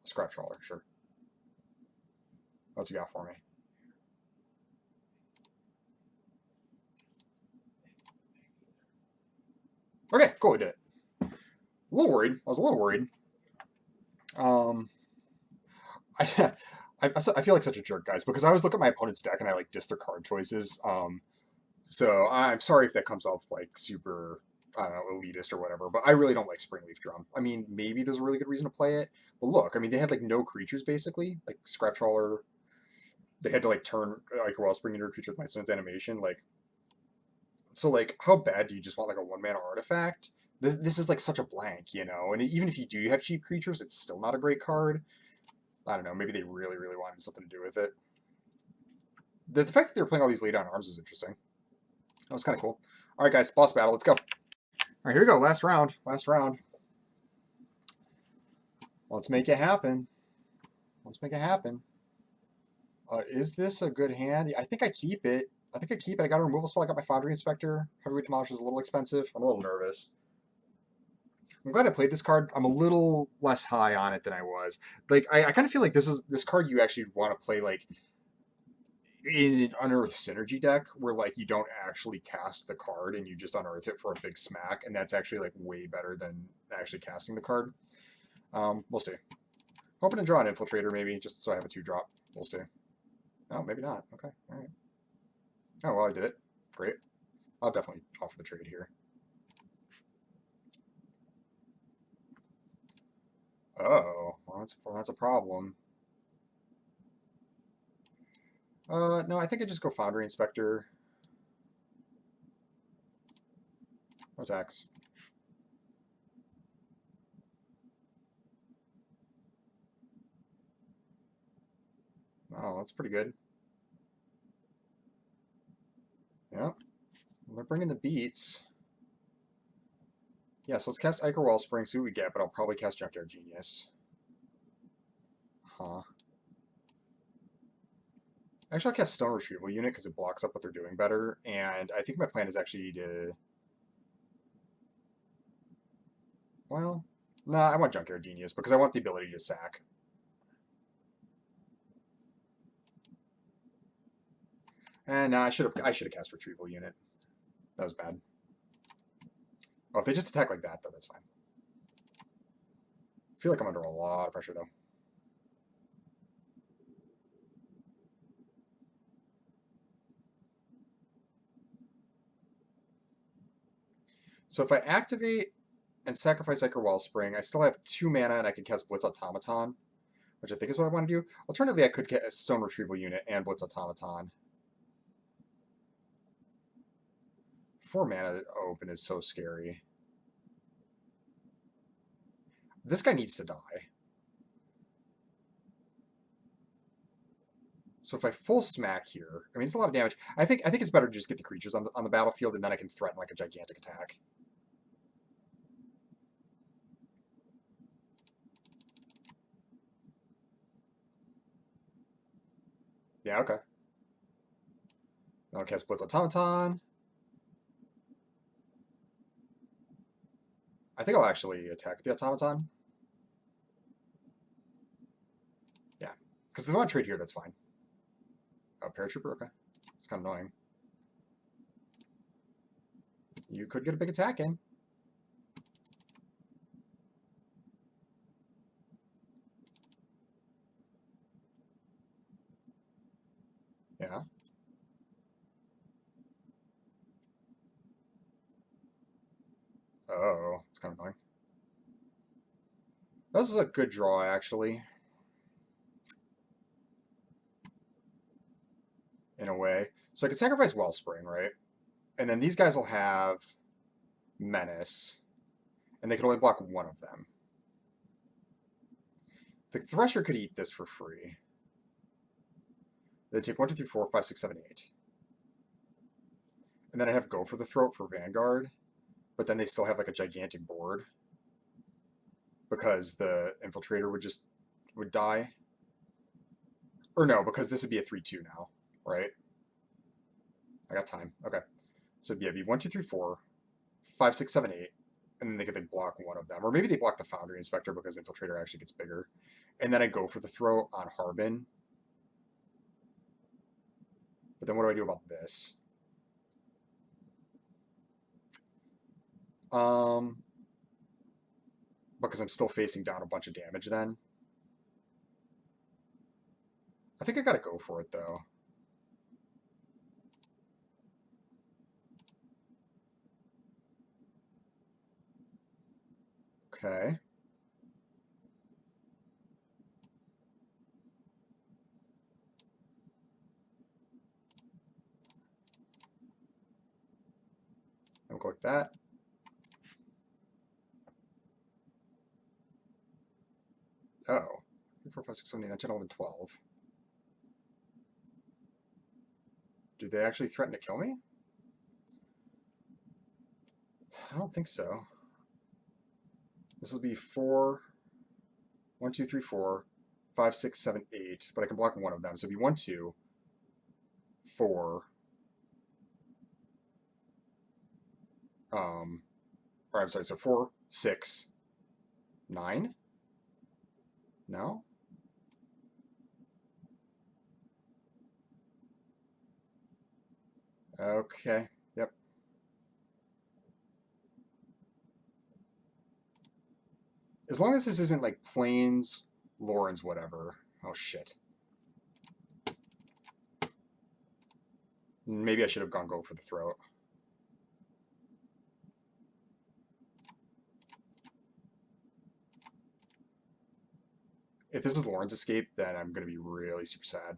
Scrap Trawler, sure. What's you got for me? Okay, cool, we did it. A little worried. I was a little worried. Um, I, I feel like such a jerk, guys, because I always look at my opponent's deck and I like diss their card choices. So I'm sorry if that comes off like super, I don't know, elitist or whatever, but I really don't like Springleaf Drum. I mean, maybe there's a really good reason to play it, but look, I mean, they had like no creatures basically, like Scrap Trawler. They had to like turn like Wellspring into a creature with my son's animation. Like, so like, how bad do you just want like a 1 mana artifact? This is like such a blank, you know. And even if you do have cheap creatures, it's still not a great card. I don't know. Maybe they really, really wanted something to do with it. The fact that they were playing all these lay down arms is interesting. That was kind of cool. All right, guys, boss battle. Let's go. All right, here we go. Last round. Last round. Let's make it happen. Let's make it happen. Is this a good hand? I think I keep it. I think I keep it. I got a removal spell. I got my Foundry Inspector. Heavyweight Demolisher is a little expensive. I'm a little nervous. I'm glad I played this card. I'm a little less high on it than I was. Like I kind of feel like this card you actually want to play like in an unearth synergy deck where like you don't actually cast the card and you just unearth it for a big smack, and that's actually like way better than actually casting the card. We'll see. Hoping to draw an Infiltrator maybe, just so I have a 2-drop. We'll see. Oh, maybe not. Okay, all right. Oh well, I did it. Great. I'll definitely offer the trade here. Oh, well, that's a problem. No, I think I just go Foundry Inspector. No attacks. Oh, that's pretty good. Yeah, they're bringing the beats. Yeah, so let's cast Ichor Wellspring, see what we get, but I'll probably cast Junkyard Genius. Huh. Actually, I'll cast Stone Retrieval Unit because it blocks up what they're doing better, and I think my plan is actually to... Well, nah, I want Junkyard Genius because I want the ability to sack. And nah, I should have cast Retrieval Unit. That was bad. Oh, if they just attack like that, though, that's fine. I feel like I'm under a lot of pressure, though. So if I activate and sacrifice Ichor Wellspring, I still have 2 mana and I can cast Blitz Automaton, which I think is what I want to do. Alternatively, I could get a Stone Retrieval Unit and Blitz Automaton. 4 mana open is so scary. This guy needs to die. So if I full smack here, I mean it's a lot of damage. I think it's better to just get the creatures on the battlefield, and then I can threaten like a gigantic attack. Yeah, okay. Then I'll cast Blitz Automaton. I think I'll actually attack the Automaton. Yeah, because if they want to trade here, that's fine. Oh, Paratrooper, okay. It's kind of annoying. You could get a big attack in. Yeah. Oh, it's kind of annoying. This is a good draw, actually, in a way. So I could sacrifice Wellspring, right? And then these guys will have Menace, and they can only block one of them. The Thresher could eat this for free. They take 1, 2, 3, 4, 5, 6, 7, 8. And then I have Go for the Throat for Vanguard, but then they still have like a gigantic board because the Infiltrator would die. Or no, because this would be a 3/2 now, right? I got time. Okay. So yeah, it'd be 1, 2, 3, 4, 5, 6, 7, 8, and then they could like block one of them, or maybe they block the Foundry Inspector because Infiltrator actually gets bigger. And then I go for the throw on Harbin. But then what do I do about this? Um, because I'm still facing down a bunch of damage then. I think I gotta go for it though. Okay. I'll click that. Oh. 3, 4, 5, 6, 7, 8, 9, 10, 11, 12. Do they actually threaten to kill me? I don't think so. This will be 4, 1, 2, 3, 4, 5, 6, 7, 8. But I can block one of them. So it'll be 1, 2, 4. Or I'm sorry, so 4, 6, 9? No? Okay. Yep. As long as this isn't like planes, Lawrence, whatever. Oh shit. Maybe I should have gone go for the throat. If this is Lawrence escape, then I'm going to be really super sad.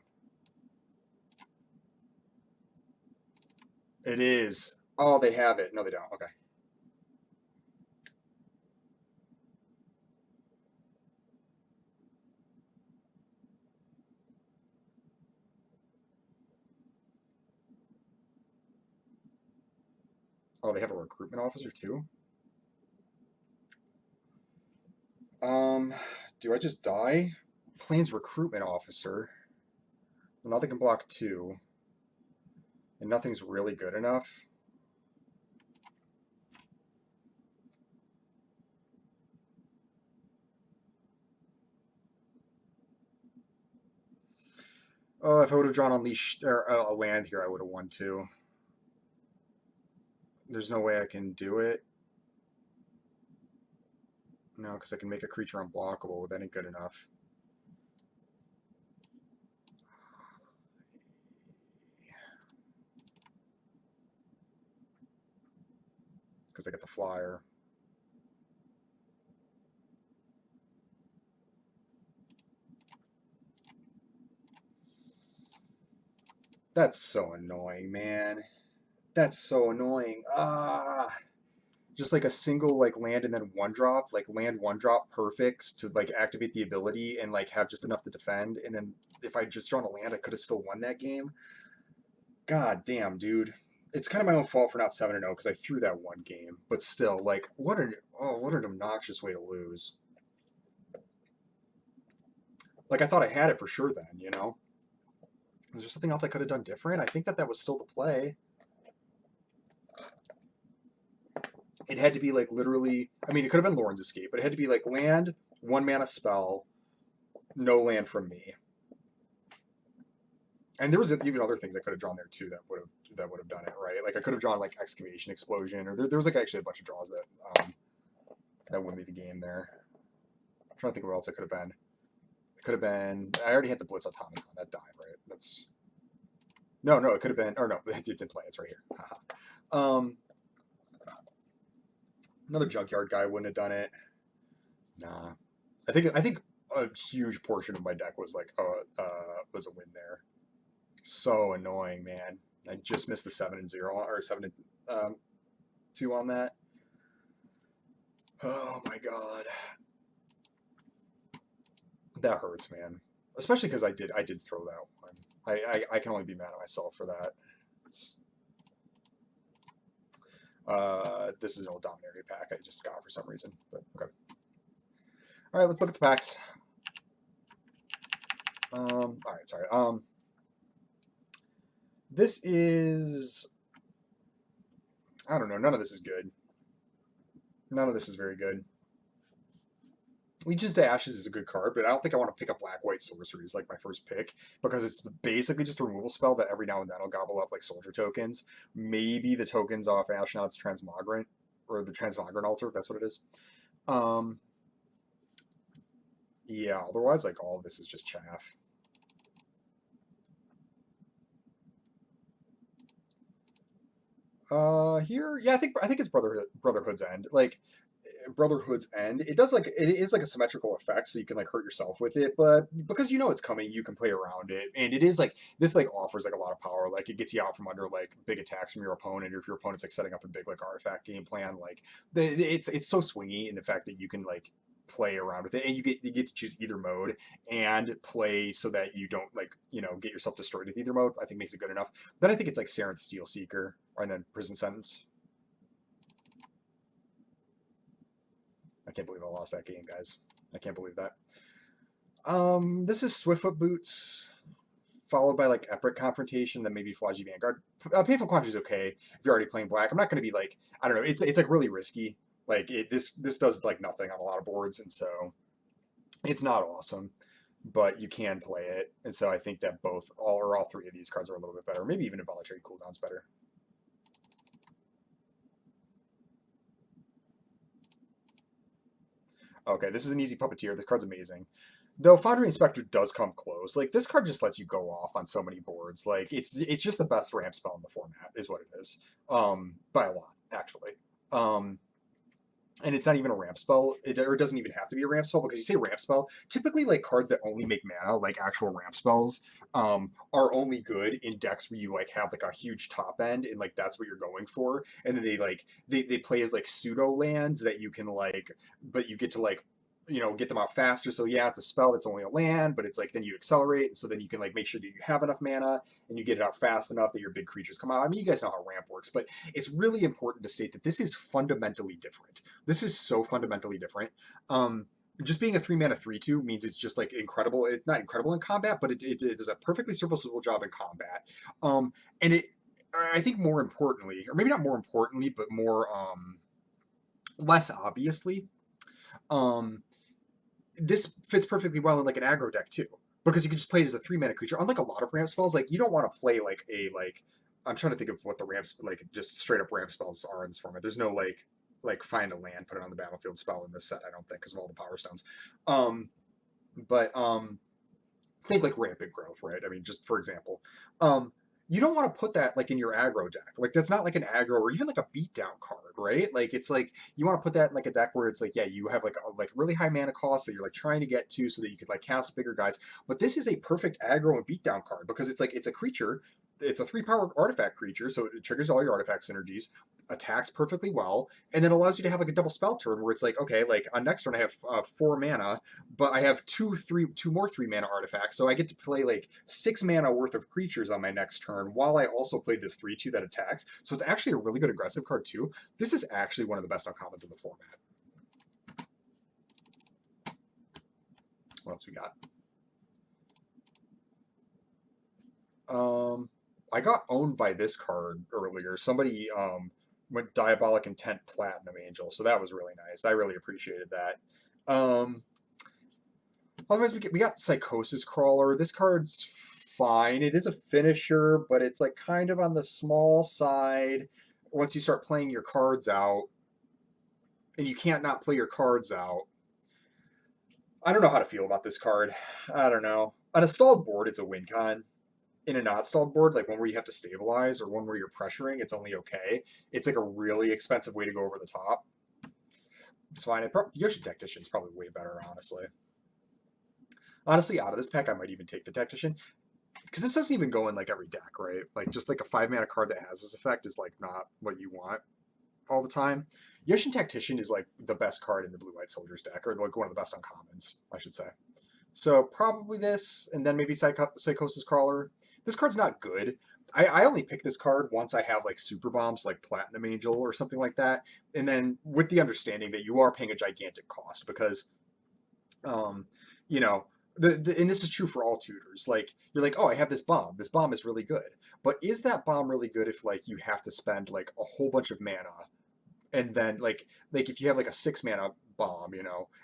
It is. Oh, they have it. No, they don't. Okay. Oh, they have a recruitment officer too? Um, do I just die? Planes recruitment officer. Well, nothing can block 2. And nothing's really good enough. Oh, if I would have drawn Unleash or a land here, I would have won too. There's no way I can do it. No, because I can make a creature unblockable. That ain't good enough. Because I get the flyer. That's so annoying, man. That's so annoying. Ah. Just like a single like land and then one drop, like land one drop perfects to like activate the ability and like have just enough to defend. And then if I just drawn a land, I could have still won that game. God damn, dude. It's kind of my own fault for not 7-0 because I threw that one game. But still, like, what an obnoxious way to lose. Like I thought I had it for sure then, you know. Is there something else I could have done different? I think that was still the play. It had to be like literally. I mean, it could have been Lauren's escape, but it had to be like land, 1 mana spell, no land from me. And there was even other things I could have drawn there too that would have done it right. Like I could have drawn like excavation explosion, or there was like actually a bunch of draws that won me the game there. I'm trying to think of what else it could have been. It could have been. I already had the Blitz automaton that died, right? That's no. It could have been. Or no, it's in play. It's right here. Another junkyard guy wouldn't have done it. Nah. I think a huge portion of my deck was like was a win there. So annoying, man. I just missed the 7-0 or 7-2 on that. Oh my god, that hurts, man. Especially because I did throw that one. I can only be mad at myself for that. This is an old Dominaria pack I just got for some reason, but okay. All right, let's look at the packs. All right, sorry. This is, I don't know. None of this is good. None of this is very good. Legion's to Ashes is a good card, but I don't think I want to pick up Black-White Sorceries like my first pick, because it's basically just a removal spell that every now and then will gobble up like soldier tokens. Maybe the tokens off Ashnod's Transmogrant or the Transmogran Altar. That's what it is. Um, yeah. Otherwise, like all of this is just chaff. Here, yeah, I think it's Brotherhood's End. Like Brotherhood's End, it does like it is like a symmetrical effect, so you can like hurt yourself with it, but because you know it's coming, you can play around it, and it is like this like offers like a lot of power. Like it gets you out from under like big attacks from your opponent, or if your opponent's like setting up a big like artifact game plan, like it's so swingy in the fact that you can like play around with it, and you get to choose either mode and play so that you don't like get yourself destroyed with either mode. I think makes it good enough. Then I think it's like Saren's Steel Seeker, and then Prison Sentence. I can't believe I lost that game, guys. I can't believe that. This is Swiftfoot Boots, followed by like Epic Confrontation, then maybe Flagy Vanguard. Painful Quandary is okay if you're already playing black. I'm not going to be like, I don't know. It's like really risky. Like this does like nothing on a lot of boards, and so it's not awesome. But you can play it, and so I think that all three of these cards are a little bit better. Maybe even Involuntary Cooldown's better. Okay, this is an easy Puppeteer. This card's amazing. Though Foundry Inspector does come close. Like this card just lets you go off on so many boards. Like it's just the best ramp spell in the format, is what it is. By a lot, actually. Um, and it's not even a ramp spell. Or it doesn't even have to be a ramp spell, because you say ramp spell, typically like cards that only make mana, like actual ramp spells, are only good in decks where you like have like a huge top end, and like that's what you're going for. And then they play as like pseudo lands that you can like, but you get to like get them out faster. So yeah, it's a spell that's only a land, but it's like then you accelerate, and so then you can like make sure that you have enough mana and you get it out fast enough that your big creatures come out. I mean, you guys know how ramp works, but it's really important to state that this is fundamentally different. This is so fundamentally different. Just being a 3-mana 3/2 means it's just like incredible. It's not incredible in combat, but it does a perfectly serviceable job in combat. And it, I think more importantly, or maybe not more importantly, but more less obviously, um, this fits perfectly well in like an aggro deck too, because you can just play it as a 3-mana creature. Unlike a lot of ramp spells, like you don't want to play like a like I'm trying to think of what the ramps like just straight up ramp spells are in this format. There's no like find a land, put it on the battlefield spell in this set. I don't think, because of all the power stones. Um, but think like rampant growth, right? I mean, just for example, um, you don't want to put that like in your aggro deck. Like that's not like an aggro or even like a beatdown card, right? Like it's like you want to put that in like a deck where it's like, yeah, you have like a like really high mana cost that you're like trying to get to so that you could like cast bigger guys. But this is a perfect aggro and beatdown card, because it's like it's a creature. It's a 3-power artifact creature, so it triggers all your artifact synergies, attacks perfectly well, and then allows you to have like a double spell turn where it's like, okay, like on next turn I have 4 mana, but I have two more 3-mana artifacts, so I get to play like 6 mana worth of creatures on my next turn while I also play this 3/2 that attacks. So it's actually a really good aggressive card too. This is actually one of the best uncommons in the format. What else we got? I got owned by this card earlier. Somebody went Diabolic Intent Platinum Angel, so that was really nice. I really appreciated that. Otherwise, we got Psychosis Crawler. This card's fine. It is a finisher, but it's like kind of on the small side once you start playing your cards out, and you can't not play your cards out. I don't know how to feel about this card. I don't know. On a stalled board, it's a win con. In a not stalled board, like one where you have to stabilize or one where you're pressuring, it's only okay. It's like a really expensive way to go over the top. It's fine. Yoshi Tactician is probably way better, honestly. Honestly, out of this pack, I might even take the Tactician, because this doesn't even go in like every deck, right? Like just like a 5-mana card that has this effect is like not what you want all the time. Yoshin Tactician is like the best card in the Blue-White Soldiers deck, or like one of the best uncommons, I should say. So probably this, and then maybe Psychosis Crawler. This card's not good. I only pick this card once I have like super bombs like Platinum Angel or something like that, and then with the understanding that you are paying a gigantic cost, because um, you know, and this is true for all tutors. Like you're like, oh, I have this bomb. This bomb is really good. But is that bomb really good if like you have to spend like a whole bunch of mana, and then like if you have like a 6-mana bomb,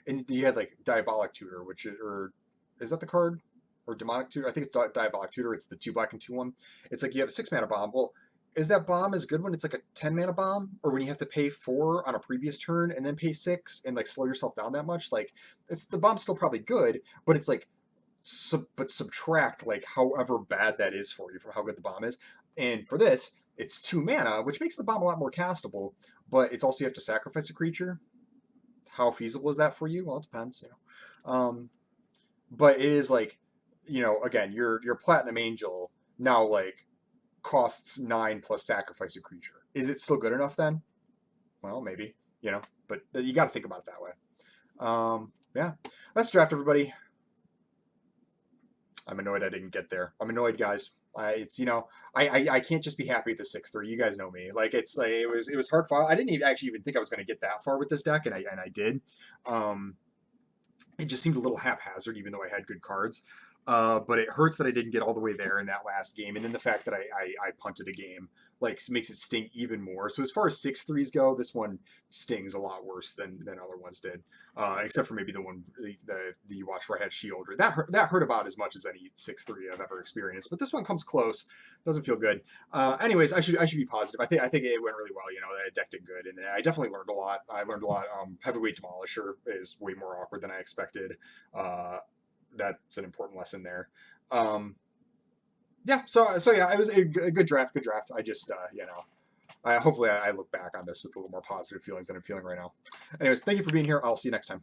and you had like Diabolic Tutor, which or is that the card? Or Demonic Tutor? I think it's Diabolic Tutor. It's the 2 black and 2/1. It's like you have a 6-mana bomb. Well, is that bomb as good when it's like a 10 mana bomb, or when you have to pay 4 on a previous turn and then pay 6 and like slow yourself down that much? Like, it's the bomb's still probably good, but it's like but subtract like however bad that is for you from how good the bomb is. And for this, it's 2 mana, which makes the bomb a lot more castable, but it's also you have to sacrifice a creature. How feasible is that for you? Well, it depends, you know. But it is like, you know, again, your Platinum Angel now like costs 9 plus sacrifice a creature. Is it still good enough then? Well, maybe, you know, but you got to think about it that way. Yeah, let's draft, everybody. I'm annoyed I didn't get there. I'm annoyed, guys. It's, you know, I can't just be happy at the 6-3. You guys know me. Like, it's like it was hard fought. I didn't even actually even think I was going to get that far with this deck, and I did. Um, it just seemed a little haphazard, even though I had good cards. But it hurts that I didn't get all the way there in that last game, and then the fact that I punted a game like makes it sting even more. So as far as 6-3s go, this one stings a lot worse than other ones did, except for maybe the one the you watched where I had Shield. That hurt about as much as any 6-3 I've ever experienced. But this one comes close. Doesn't feel good. Anyways, I should be positive. I think it went really well. You know, the deck did good, and then I definitely learned a lot. I learned a lot. Heavyweight Demolisher is way more awkward than I expected. That's an important lesson there. Yeah, so yeah, it was a good draft. Good draft. I just you know, hopefully I look back on this with a little more positive feelings than I'm feeling right now. Anyways, thank you for being here. I'll see you next time.